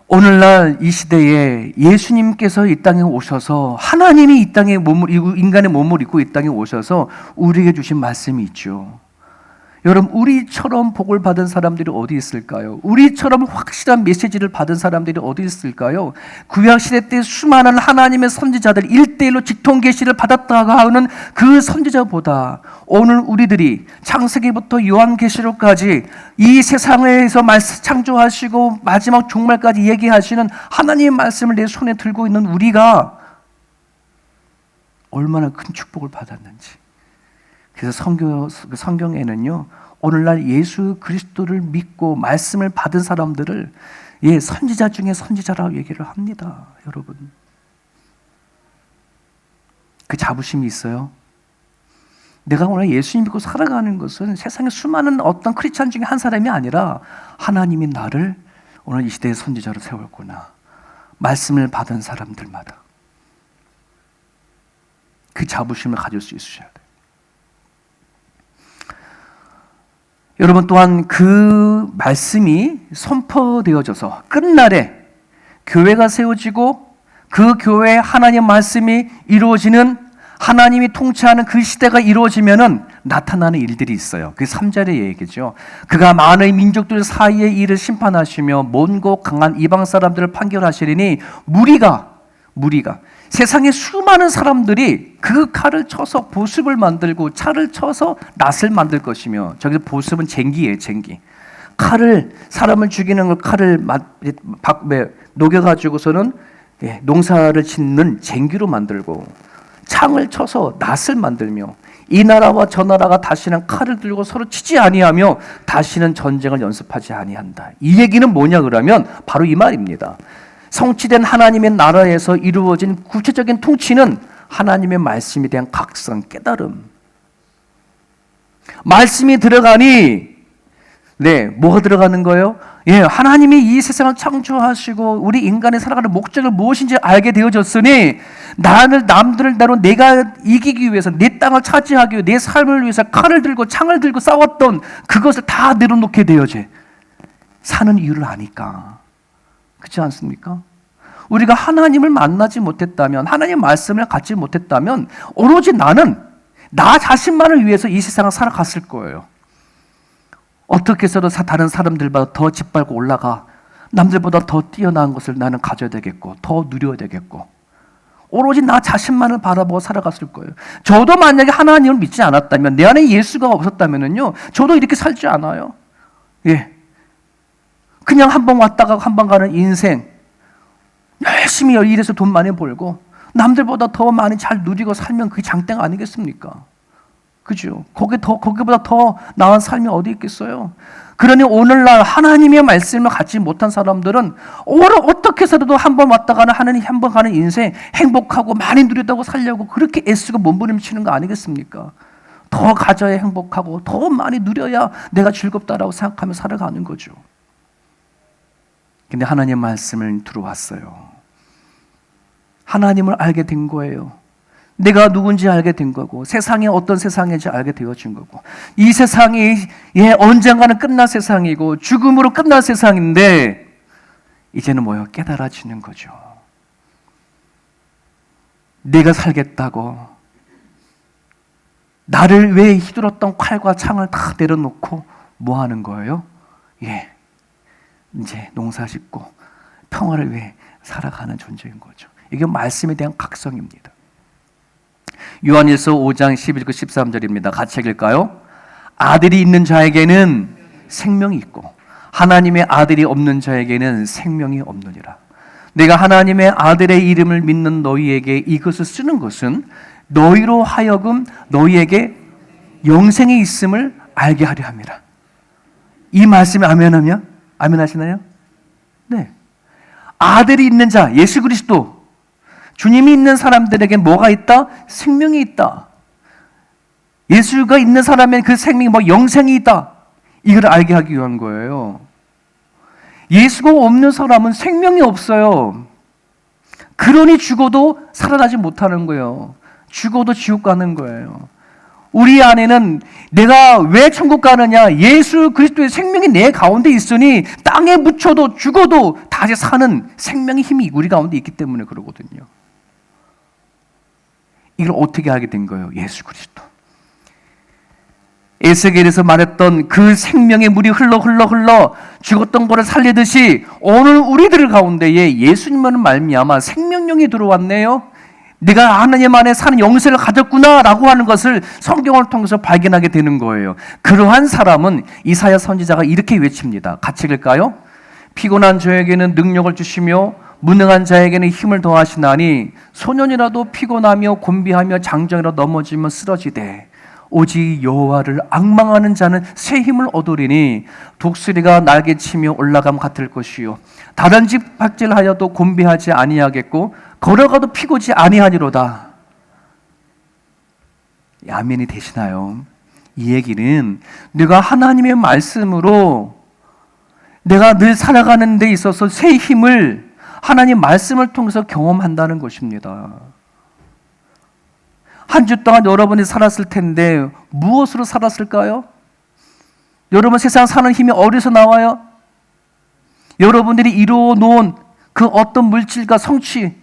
오늘날 이 시대에 예수님께서 이 땅에 오셔서 하나님이 이 땅에 인간의 몸을 입고 이 땅에 오셔서 우리에게 주신 말씀이 있죠. 여러분 우리처럼 복을 받은 사람들이 어디 있을까요? 우리처럼 확실한 메시지를 받은 사람들이 어디 있을까요? 구약시대 때 수많은 하나님의 선지자들 1대1로 직통계시를 받았다고 하는 그 선지자보다 오늘 우리들이 창세기부터 요한계시록까지 이 세상에서 창조하시고 마지막 종말까지 얘기하시는 하나님의 말씀을 내 손에 들고 있는 우리가 얼마나 큰 축복을 받았는지. 그래서 성경에는요, 오늘날 예수 그리스도를 믿고 말씀을 받은 사람들을 선지자 중에 선지자라고 얘기를 합니다. 여러분. 그 자부심이 있어요. 내가 오늘 예수님 믿고 살아가는 것은 세상에 수많은 어떤 크리스찬 중에 한 사람이 아니라 하나님이 나를 오늘 이 시대의 선지자로 세웠구나. 말씀을 받은 사람들마다. 그 자부심을 가질 수 있으셔야 돼요. 여러분 또한 그 말씀이 선포되어져서 끝날에 교회가 세워지고 그 교회에 하나님 말씀이 이루어지는, 하나님이 통치하는 그 시대가 이루어지면은 나타나는 일들이 있어요. 그게 3절의 얘기죠. 그가 많은 민족들 사이의 일을 심판하시며 먼고 강한 이방 사람들을 판결하시리니 무리가 세상에 수많은 사람들이 그 칼을 쳐서 보습을 만들고 차를 쳐서 낫을 만들 것이며, 저기서 보습은 쟁기예요. 쟁기. 칼을, 사람을 죽이는 걸 칼을 녹여가지고서는 농사를 짓는 쟁기로 만들고, 창을 쳐서 낫을 만들며, 이 나라와 저 나라가 다시는 칼을 들고 서로 치지 아니하며 다시는 전쟁을 연습하지 아니한다. 이 얘기는 뭐냐 그러면 바로 이 말입니다. 성취된 하나님의 나라에서 이루어진 구체적인 통치는 하나님의 말씀에 대한 각성, 깨달음. 말씀이 들어가니, 뭐가 들어가는 거예요? 하나님이 이 세상을 창조하시고 우리 인간이 살아가는 목적을 무엇인지 알게 되어졌으니 남들을 내가 이기기 위해서, 내 땅을 차지하기 위해, 내 삶을 위해서 칼을 들고 창을 들고 싸웠던 그것을 다 내려놓게 되어져 사는 이유를 아니까. 그렇지 않습니까? 우리가 하나님을 만나지 못했다면, 하나님의 말씀을 갖지 못했다면 오로지 나는 나 자신만을 위해서 이 세상을 살아갔을 거예요. 어떻게 해서도 다른 사람들보다 더 짓밟고 올라가, 남들보다 더 뛰어난 것을 나는 가져야 되겠고 더 누려야 되겠고, 오로지 나 자신만을 바라보고 살아갔을 거예요. 저도 만약에 하나님을 믿지 않았다면, 내 안에 예수가 없었다면요, 저도 이렇게 살지 않아요. 그냥 한 번 왔다가 한 번 가는 인생, 열심히 일해서 돈 많이 벌고 남들보다 더 많이 잘 누리고 살면 그게 장땡 아니겠습니까? 그죠? 거기보다 더 나은 삶이 어디 있겠어요? 그러니 오늘날 하나님의 말씀을 갖지 못한 사람들은 어떻게 해서라도 한 번 왔다 가는, 하나님 한 번 가는 인생 행복하고 많이 누리다고 살려고 그렇게 애쓰고 몸부림치는 거 아니겠습니까? 더 가져야 행복하고 더 많이 누려야 내가 즐겁다라고 생각하며 살아가는 거죠. 근데 하나님의 말씀을 들어왔어요. 하나님을 알게 된 거예요. 내가 누군지 알게 된 거고, 세상이 어떤 세상인지 알게 되어진 거고, 이 세상이 언젠가는 끝날 세상이고 죽음으로 끝날 세상인데 이제는 뭐예요? 깨달아지는 거죠. 내가 살겠다고 나를 위해 휘둘렀던 칼과 창을 다 내려놓고 뭐 하는 거예요? 이제 농사 짓고 평화를 위해 살아가는 존재인 거죠. 이게 말씀에 대한 각성입니다. 요한일서 5장 11절 13절입니다. 같이 읽을까요? 아들이 있는 자에게는 생명이 있고 하나님의 아들이 없는 자에게는 생명이 없느니라. 내가 하나님의 아들의 이름을 믿는 너희에게 이것을 쓰는 것은 너희로 하여금 너희에게 영생이 있음을 알게 하려 함이라. 이 말씀에 아멘하며? 아멘하시나요? 네. 아들이 있는 자, 예수 그리스도, 주님이 있는 사람들에게 뭐가 있다? 생명이 있다. 예수가 있는 사람의 그 생명이 영생이 있다. 이걸 알게 하기 위한 거예요. 예수가 없는 사람은 생명이 없어요. 그러니 죽어도 살아나지 못하는 거예요. 죽어도 지옥 가는 거예요. 우리 안에는 내가 왜 천국 가느냐? 예수 그리스도의 생명이 내 가운데 있으니 땅에 묻혀도 죽어도 다시 사는 생명의 힘이 우리 가운데 있기 때문에 그러거든요. 이걸 어떻게 하게 된 거예요? 예수 그리스도. 에스겔에서 말했던 그 생명의 물이 흘러 죽었던 것을 살리듯이 오늘 우리들 가운데에 예수님을 말미암아 생명령이 들어왔네요. 내가 하나님 안에 사는 영생을 가졌구나라고 하는 것을 성경을 통해서 발견하게 되는 거예요. 그러한 사람은 이사야 선지자가 이렇게 외칩니다. 같이 읽을까요? 피곤한 저에게는 능력을 주시며 무능한 자에게는 힘을 더하시나니 소년이라도 피곤하며 곤비하며 장정이라 넘어지면 쓰러지되 오직 여호와를 앙망하는 자는 새 힘을 얻으리니 독수리가 날개치며 올라감 같을 것이요 다른 집 박질하여도 곤비하지 아니하겠고 걸어가도 피곤지 아니하니로다. 아멘이 되시나요? 이 얘기는 내가 하나님의 말씀으로 내가 늘 살아가는 데 있어서 새 힘을 하나님 말씀을 통해서 경험한다는 것입니다. 한 주 동안 여러분이 살았을 텐데 무엇으로 살았을까요? 여러분 세상 사는 힘이 어디서 나와요? 여러분들이 이루어 놓은 그 어떤 물질과 성취,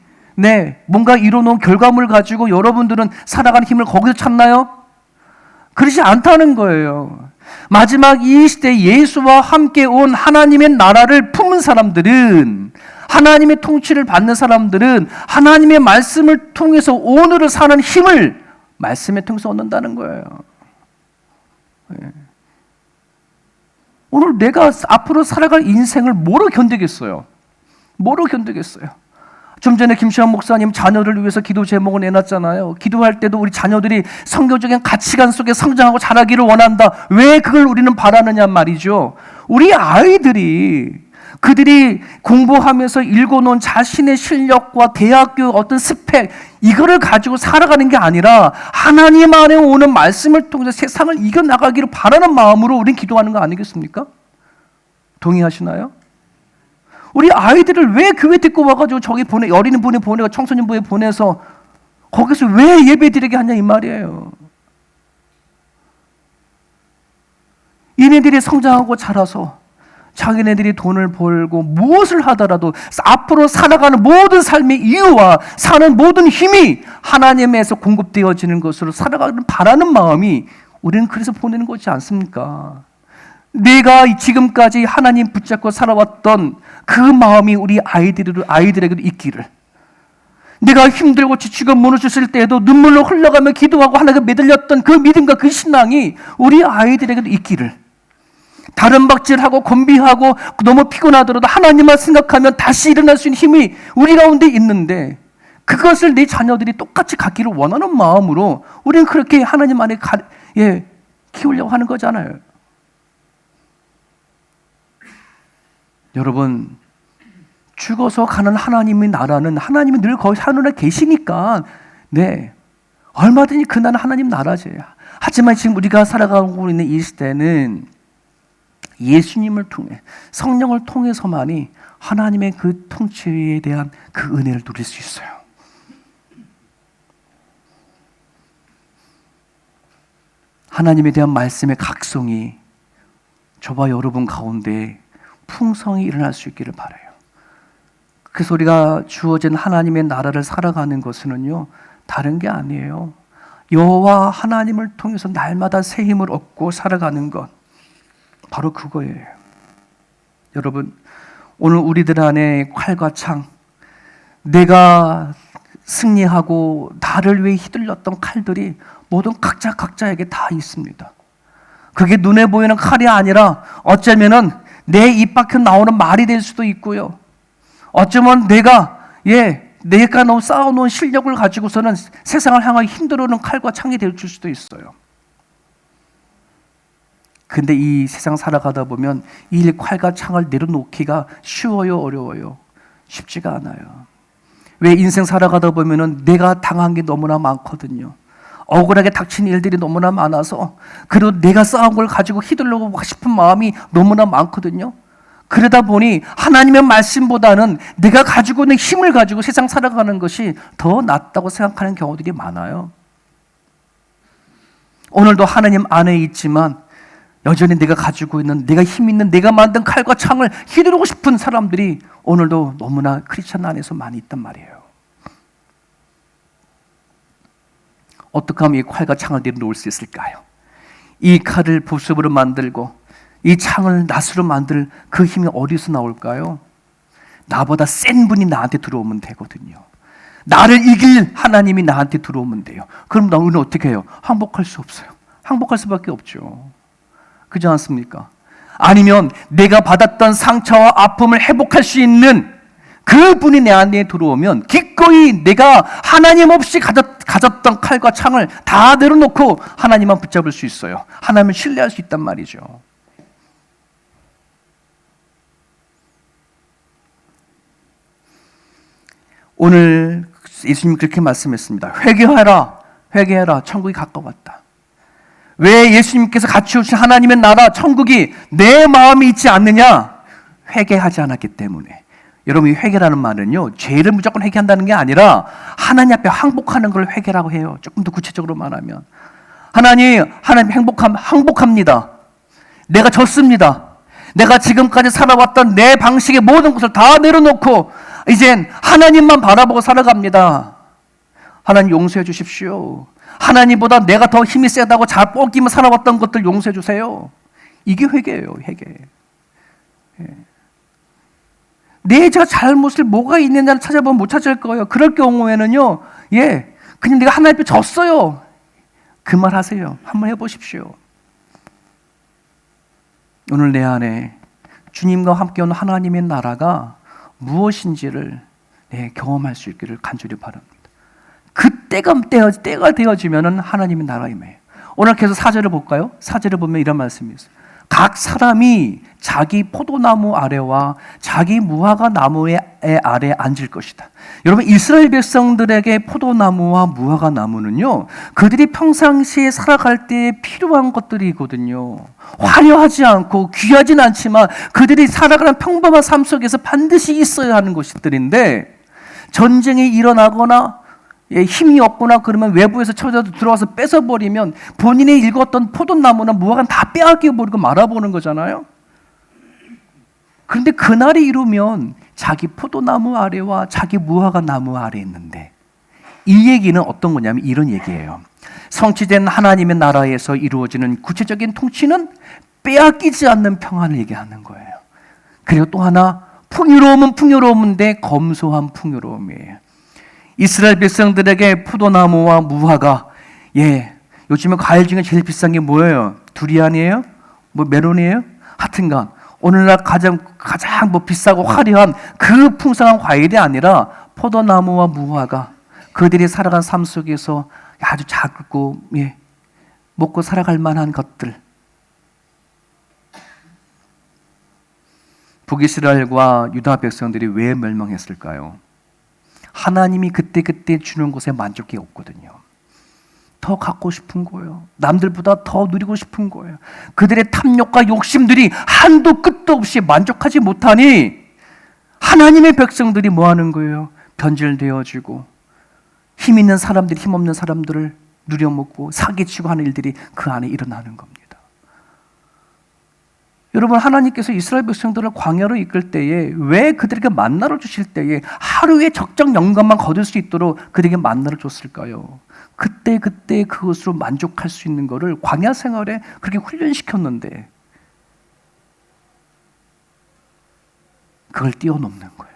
뭔가 이루어 놓은 결과물 가지고 여러분들은 살아가는 힘을 거기서 찾나요? 그렇지 않다는 거예요. 마지막 이 시대에 예수와 함께 온 하나님의 나라를 품은 사람들은, 하나님의 통치를 받는 사람들은 하나님의 말씀을 통해서 오늘을 사는 힘을 말씀을 통해서 얻는다는 거예요. 오늘 내가 앞으로 살아갈 인생을 뭐로 견디겠어요? 뭐로 견디겠어요? 좀 전에 김시환 목사님 자녀를 위해서 기도 제목을 내놨잖아요. 기도할 때도 우리 자녀들이 성경적인 가치관 속에 성장하고 자라기를 원한다. 왜 그걸 우리는 바라느냐 말이죠. 우리 아이들이 그들이 공부하면서 읽어놓은 자신의 실력과 대학교 어떤 스펙, 이거를 가지고 살아가는 게 아니라 하나님 안에 오는 말씀을 통해서 세상을 이겨나가기를 바라는 마음으로 우리는 기도하는 거 아니겠습니까? 동의하시나요? 우리 아이들을 왜 교회 데리고 와가지고 저기 어린이분에 보내고 청소년부에 보내서 거기서 왜 예배 드리게 하냐 이 말이에요. 이네들이 성장하고 자라서 자기네들이 돈을 벌고 무엇을 하더라도 앞으로 살아가는 모든 삶의 이유와 사는 모든 힘이 하나님에서 공급되어지는 것으로 살아가는 바라는 마음이 우리는 그래서 보내는 거지 않습니까? 내가 지금까지 하나님 붙잡고 살아왔던 그 마음이 우리 아이들에게도 있기를, 내가 힘들고 지치고 무너졌을 때에도 눈물로 흘러가며 기도하고 하나님께 매달렸던 그 믿음과 그 신앙이 우리 아이들에게도 있기를, 다른 박질하고 건비하고 너무 피곤하더라도 하나님만 생각하면 다시 일어날 수 있는 힘이 우리 가운데 있는데 그것을 내 자녀들이 똑같이 갖기를 원하는 마음으로 우리는 그렇게 하나님 안에 키우려고 하는 거잖아요. 여러분, 죽어서 가는 하나님의 나라는 하나님이 늘 거기 하늘에 계시니까 얼마든지 그 나라는 하나님 나라지. 하지만 지금 우리가 살아가고 있는 이 시대는 예수님을 통해, 성령을 통해서만이 하나님의 그 통치에 대한 그 은혜를 누릴 수 있어요. 하나님에 대한 말씀의 각성이 저와 여러분 가운데 풍성히 일어날 수 있기를 바라요. 그래서 우리가 주어진 하나님의 나라를 살아가는 것은요, 다른 게 아니에요. 여호와 하나님을 통해서 날마다 새 힘을 얻고 살아가는 것, 바로 그거예요. 여러분, 오늘 우리들 안에 칼과 창, 내가 승리하고 나를 위해 휘둘렸던 칼들이 모두 각자에게 다 있습니다. 그게 눈에 보이는 칼이 아니라 어쩌면은 내 입 밖에 나오는 말이 될 수도 있고요. 어쩌면 내가 너무 쌓아놓은 실력을 가지고서는 세상을 향하기 힘들어하는 칼과 창이 될 수도 있어요. 근데 이 세상 살아가다 보면 이 칼과 창을 내려놓기가 쉬워요, 어려워요? 쉽지가 않아요. 왜 인생 살아가다 보면은 내가 당한 게 너무나 많거든요. 억울하게 닥친 일들이 너무나 많아서, 그리고 내가 쌓은 걸 가지고 휘둘러고 싶은 마음이 너무나 많거든요. 그러다 보니 하나님의 말씀보다는 내가 가지고 있는 힘을 가지고 세상 살아가는 것이 더 낫다고 생각하는 경우들이 많아요. 오늘도 하나님 안에 있지만 여전히 내가 가지고 있는, 내가 힘 있는, 내가 만든 칼과 창을 휘두르고 싶은 사람들이 오늘도 너무나 크리스천 안에서 많이 있단 말이에요. 어떻게 하면 이 칼과 창을 내려놓을 수 있을까요? 이 칼을 보습으로 만들고 이 창을 낫으로 만들 그 힘이 어디서 나올까요? 나보다 센 분이 나한테 들어오면 되거든요. 나를 이길 하나님이 나한테 들어오면 돼요. 그럼 너는 어떻게 해요? 항복할 수 없어요. 항복할 수밖에 없죠. 그렇지 않습니까? 아니면 내가 받았던 상처와 아픔을 회복할 수 있는 그분이 내 안에 들어오면 기꺼이 내가 하나님 없이 가졌던 칼과 창을 다 내려놓고 하나님만 붙잡을 수 있어요. 하나님을 신뢰할 수 있단 말이죠. 오늘 예수님이 그렇게 말씀했습니다. 회개하라, 천국이 가까웠다. 왜 예수님께서 같이 오신 하나님의 나라, 천국이 내 마음에 있지 않느냐? 회개하지 않았기 때문에. 여러분, 이 회개라는 말은요, 죄를 무조건 회개한다는 게 아니라 하나님 앞에 항복하는 걸 회개라고 해요. 조금 더 구체적으로 말하면, 하나님 항복합니다. 내가 졌습니다. 내가 지금까지 살아왔던 내 방식의 모든 것을 다 내려놓고 이젠 하나님만 바라보고 살아갑니다. 하나님 용서해 주십시오. 하나님보다 내가 더 힘이 세다고 잘 뻐기며 살아왔던 것들 용서해 주세요. 이게 회개예요, 회개. 내 저 잘못을 뭐가 있느냐를 찾아보면 못 찾을 거예요. 그럴 경우에는요, 그냥 내가 하나님 앞에 졌어요. 그 말 하세요. 한번 해보십시오. 오늘 내 안에 주님과 함께 온 하나님의 나라가 무엇인지를 경험할 수 있기를 간절히 바랍니다. 때가 되어지면은 하나님의 나라임이에요. 오늘 계속 4절을 볼까요? 4절을 보면 이런 말씀이 있어요. 각 사람이 자기 포도나무 아래와 자기 무화과 나무의 아래 앉을 것이다. 여러분, 이스라엘 백성들에게 포도나무와 무화과 나무는요, 그들이 평상시에 살아갈 때 필요한 것들이거든요. 화려하지 않고 귀하진 않지만 그들이 살아가는 평범한 삶 속에서 반드시 있어야 하는 것들인데, 전쟁이 일어나거나 힘이 없거나 그러면 외부에서 쳐져도 들어와서 뺏어버리면 본인이 읽었던 포도나무나 무화과는 다 빼앗겨버리고 말아보는 거잖아요. 그런데 그날이 이루면 자기 포도나무 아래와 자기 무화과 나무 아래에 있는데, 이 얘기는 어떤 거냐면 이런 얘기예요. 성취된 하나님의 나라에서 이루어지는 구체적인 통치는 빼앗기지 않는 평안을 얘기하는 거예요. 그리고 또 하나, 풍요로움은 풍요로움인데 검소한 풍요로움이에요. 이스라엘 백성들에게 포도나무와 무화과, 요즘에 과일 중에 제일 비싼 게 뭐예요? 두리안이에요? 메론이에요? 하여튼간 오늘날 가장 비싸고 화려한 그 풍성한 과일이 아니라 포도나무와 무화과, 그들이 살아간 삶 속에서 아주 작고 먹고 살아갈 만한 것들. 북이스라엘과 유다 백성들이 왜 멸망했을까요? 하나님이 그때 주는 것에 만족이 없거든요. 더 갖고 싶은 거예요. 남들보다 더 누리고 싶은 거예요. 그들의 탐욕과 욕심들이 한도 끝도 없이 만족하지 못하니 하나님의 백성들이 뭐 하는 거예요? 변질되어지고 힘 있는 사람들이 힘없는 사람들을 누려먹고 사기치고 하는 일들이 그 안에 일어나는 겁니다. 여러분, 하나님께서 이스라엘 백성들을 광야로 이끌 때에 왜 그들에게 만나를 주실 때에 하루에 적정 영감만 거둘 수 있도록 그들에게 만나를 줬을까요? 그때 그것으로 만족할 수 있는 거를 광야 생활에 그렇게 훈련시켰는데 그걸 뛰어넘는 거예요.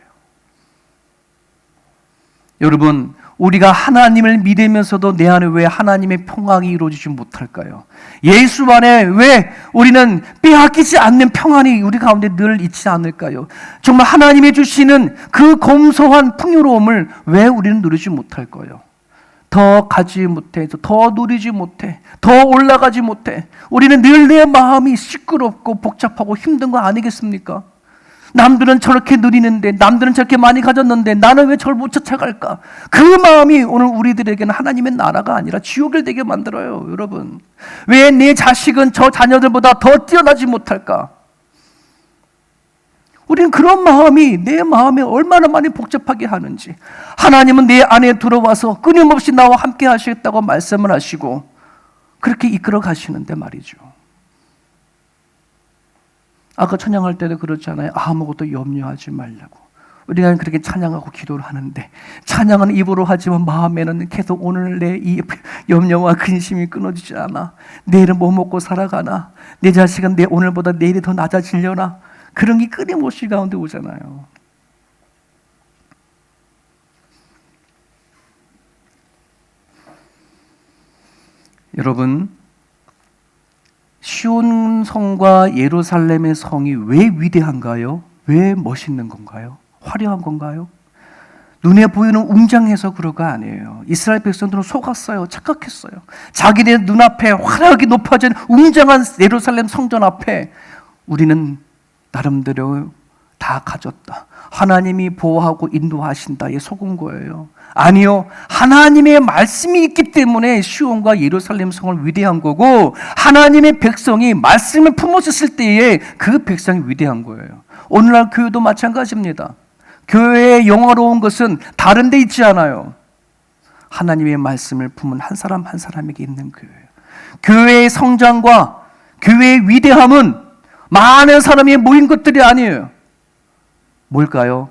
여러분, 우리가 하나님을 믿으면서도 내 안에 왜 하나님의 평안이 이루어지지 못할까요? 예수 안에 왜 우리는 빼앗기지 않는 평안이 우리 가운데 늘 있지 않을까요? 정말 하나님이 주시는 그 검소한 풍요로움을 왜 우리는 누리지 못할까요? 더 가지 못해, 더 누리지 못해, 더 올라가지 못해. 우리는 늘 내 마음이 시끄럽고 복잡하고 힘든 거 아니겠습니까? 남들은 저렇게 누리는데, 남들은 저렇게 많이 가졌는데 나는 왜 저를 못 쫓아갈까? 그 마음이 오늘 우리들에게는 하나님의 나라가 아니라 지옥을 되게 만들어요. 여러분, 왜 내 자식은 저 자녀들보다 더 뛰어나지 못할까? 우리는 그런 마음이 내 마음에 얼마나 많이 복잡하게 하는지. 하나님은 내 안에 들어와서 끊임없이 나와 함께 하시겠다고 말씀을 하시고 그렇게 이끌어 가시는데 말이죠. 아까 찬양할 때도 그렇잖아요. 아무것도 염려하지 말라고. 우리가 그렇게 찬양하고 기도를 하는데, 찬양은 입으로 하지만 마음에는 계속 오늘 내 이 염려와 근심이 끊어지지 않아. 내일은 뭐 먹고 살아가나? 내 자식은 오늘보다 내일이 더 낮아지려나? 그런 게 끊임없이 가운데 오잖아요. 여러분, 시온 성과 예루살렘의 성이 왜 위대한가요? 왜 멋있는 건가요? 화려한 건가요? 눈에 보이는 웅장해서 그런가 아니에요. 이스라엘 백성들은 속았어요. 착각했어요. 자기네 눈앞에 화려하게 높아진 웅장한 예루살렘 성전 앞에 우리는 나름대로 다 가졌다. 하나님이 보호하고 인도하신다에 속은 거예요. 아니요, 하나님의 말씀이 있기 때문에 시온과 예루살렘 성을 위대한 거고, 하나님의 백성이 말씀을 품었을 때에 그 백성이 위대한 거예요. 오늘날 교회도 마찬가지입니다. 교회의 영화로운 것은 다른 데 있지 않아요. 하나님의 말씀을 품은 한 사람 한 사람에게 있는 거예요. 교회의 성장과 교회의 위대함은 많은 사람이 모인 것들이 아니에요. 뭘까요?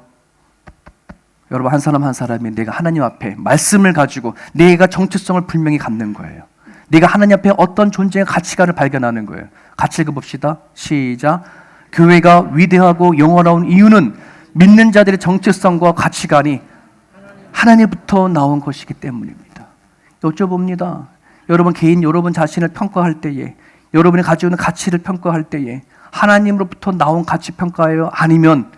여러분, 한 사람 한 사람이 내가 하나님 앞에 말씀을 가지고 내가 정체성을 분명히 갖는 거예요. 내가 하나님 앞에 어떤 존재의 가치관을 발견하는 거예요. 같이 읽어봅시다. 시작. 교회가 위대하고 영원한 이유는 믿는 자들의 정체성과 가치관이 하나님부터 나온 것이기 때문입니다. 여쭤봅니다. 여러분 개인, 여러분 자신을 평가할 때에, 여러분이 가지고 있는 가치를 평가할 때에 하나님으로부터 나온 가치 평가예요? 아니면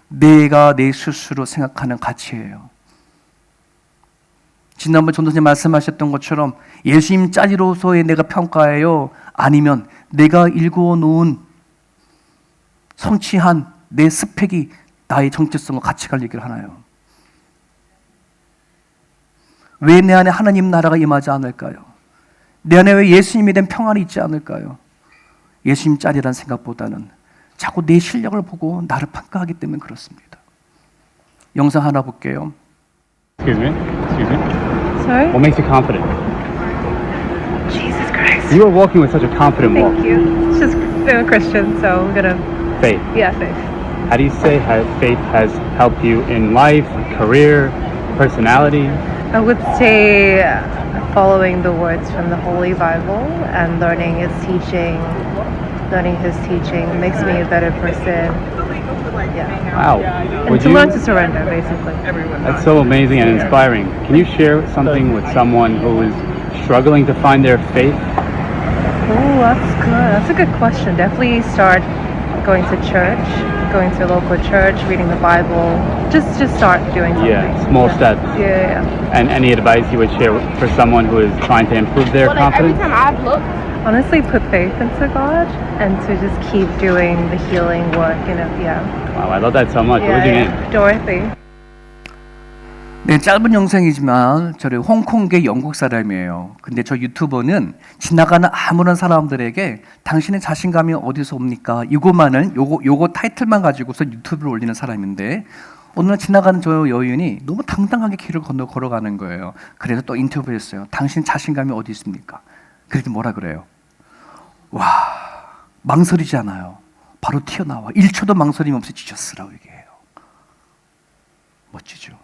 내가 내 스스로 생각하는 가치예요? 지난번 전도사님 말씀하셨던 것처럼 예수님 짤로서의 내가 평가예요? 아니면 내가 일구어 놓은 성취한 내 스펙이 나의 정체성과 가치관을 얘기를 하나요? 왜 내 안에 하나님 나라가 임하지 않을까요? 내 안에 왜 예수님에 대한 평안이 있지 않을까요? 예수님 짤이라는 생각보다는 자꾸 내 실력을 보고 나를 평가하기 때문에 그렇습니다. 영상 하나 볼게요. Excuse me. Excuse me. Sorry? What makes you confident? Jesus Christ. You are walking with such a confident walk. Thank you. It's just I'm a Christian, so I'm gonna. Faith. Yeah, faith. How do you say how faith has helped you in life, career, personality? I would say following the words from the Holy Bible and learning His teaching makes me a better person. Yeah. Wow. And to learn to surrender, basically. That's so amazing and inspiring. Can you share something with someone who is struggling to find their faith? Oh, that's good. That's a good question. Definitely start going to church, going to a local church, reading the Bible. Just start doing something. Yeah, small steps. Yeah. And any advice you would share for someone who is trying to improve their confidence? Honestly, put faith into God and to just keep doing the healing work. Yeah. Wow, I love that so much. What was your name? Dorothy. 네, 짧은 영상이지만 저를 홍콩계 영국 사람이에요. 근데 저 유튜버는 지나가는 아무런 사람들에게 당신의 자신감이 어디서 옵니까? 이거만은 요거 타이틀만 가지고서 유튜브를 올리는 사람인데 오늘 지나가는 저 여인이 너무 당당하게 길을 걸어가는 거예요. 그래서 또 인터뷰했어요. 당신 자신감이 어디 있습니까? 그래도 뭐라 그래요? 와, 망설이지 않아요. 바로 튀어나와. 1초도 망설임 없이 지저스라고 얘기해요. 멋지죠?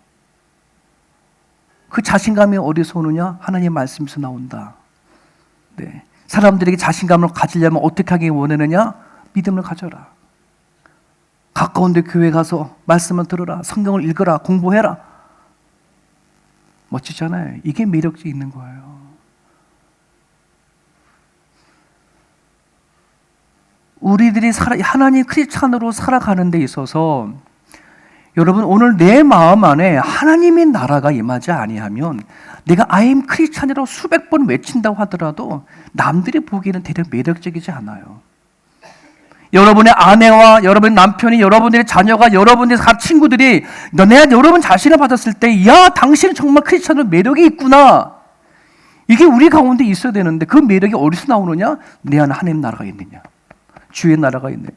그 자신감이 어디서 오느냐? 하나님의 말씀에서 나온다. 네. 사람들에게 자신감을 가지려면 어떻게 하기 원하느냐? 믿음을 가져라. 가까운 데 교회 가서 말씀을 들어라. 성경을 읽어라. 공부해라. 멋지잖아요. 이게 매력이 있는 거예요. 우리들이 하나님 크리스찬으로 살아가는 데 있어서 여러분 오늘 내 마음 안에 하나님의 나라가 임하지 아니하면 내가 I am 크리스찬이라고 수백 번 외친다고 하더라도 남들이 보기에는 대략 매력적이지 않아요. 여러분의 아내와 여러분의 남편이, 여러분들의 자녀가, 여러분들의 친구들이 내가 여러분 자신을 받았을 때 야, 당신은 정말 크리스찬으로 매력이 있구나. 이게 우리 가운데 있어야 되는데 그 매력이 어디서 나오느냐? 내 안에 하나님 나라가 있느냐? 주의 나라가 있느냐?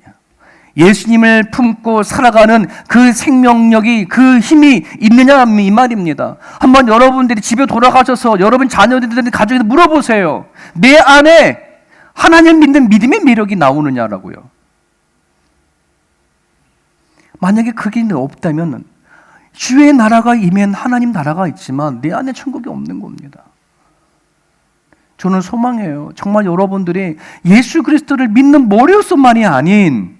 예수님을 품고 살아가는 그 생명력이, 그 힘이 있느냐 이 말입니다. 한번 여러분들이 집에 돌아가셔서 여러분 자녀들한테 가족한테 물어보세요. 내 안에 하나님 믿는 믿음의 매력이 나오느냐라고요. 만약에 그게 없다면 주의 나라가 임한 하나님 나라가 있지만 내 안에 천국이 없는 겁니다. 저는 소망해요. 정말 여러분들이 예수 그리스도를 믿는 머리로서만이 아닌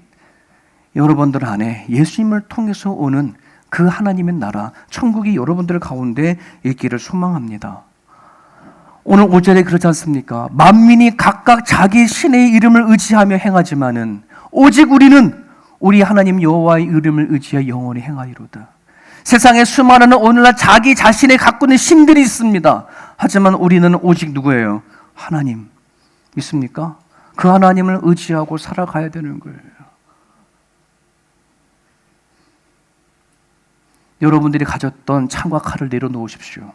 여러분들 안에 예수님을 통해서 오는 그 하나님의 나라, 천국이 여러분들 가운데 있기를 소망합니다. 오늘 5절에 그렇지 않습니까? 만민이 각각 자기 신의 이름을 의지하며 행하지만은 오직 우리는 우리 하나님 여호와의 이름을 의지하여 영원히 행하리로다. 세상에 수많은 오늘날 자기 자신의 갖고 있는 신들이 있습니다. 하지만 우리는 오직 누구예요? 하나님. 믿습니까? 그 하나님을 의지하고 살아가야 되는 거예요. 여러분들이 가졌던 창과 칼을 내려놓으십시오.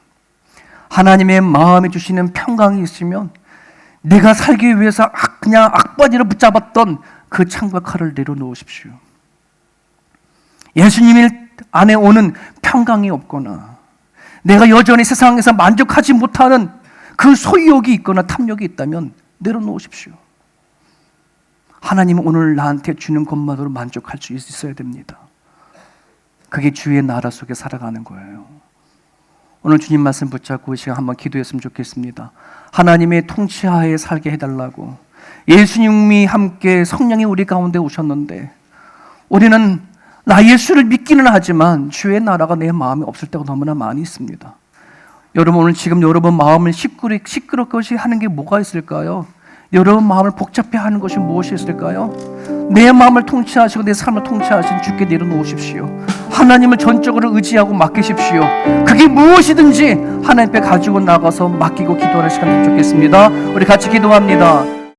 하나님의 마음에 주시는 평강이 있으면 내가 살기 위해서 그냥 악바지로 붙잡았던 그 창과 칼을 내려놓으십시오. 예수님을 안에 오는 평강이 없거나 내가 여전히 세상에서 만족하지 못하는 그 소유욕이 있거나 탐욕이 있다면 내려놓으십시오. 하나님은 오늘 나한테 주는 것만으로 만족할 수 있어야 됩니다. 그게 주의 나라 속에 살아가는 거예요. 오늘 주님 말씀 붙잡고 이 시간 한번 기도했으면 좋겠습니다. 하나님의 통치하에 살게 해달라고. 예수님이 함께 성령이 우리 가운데 오셨는데 우리는 나 예수를 믿기는 하지만 주의 나라가 내 마음에 없을 때가 너무나 많이 있습니다. 여러분 오늘 지금 여러분 마음을 시끄럽게 하는 게 뭐가 있을까요? 여러분 마음을 복잡해 하는 것이 무엇이 있을까요? 내 마음을 통치하시고 내 삶을 통치하신 주께 내려놓으십시오. 하나님을 전적으로 의지하고 맡기십시오. 그게 무엇이든지 하나님 앞에 가지고 나가서 맡기고 기도하는 시간 되면 좋겠습니다. 우리 같이 기도합니다.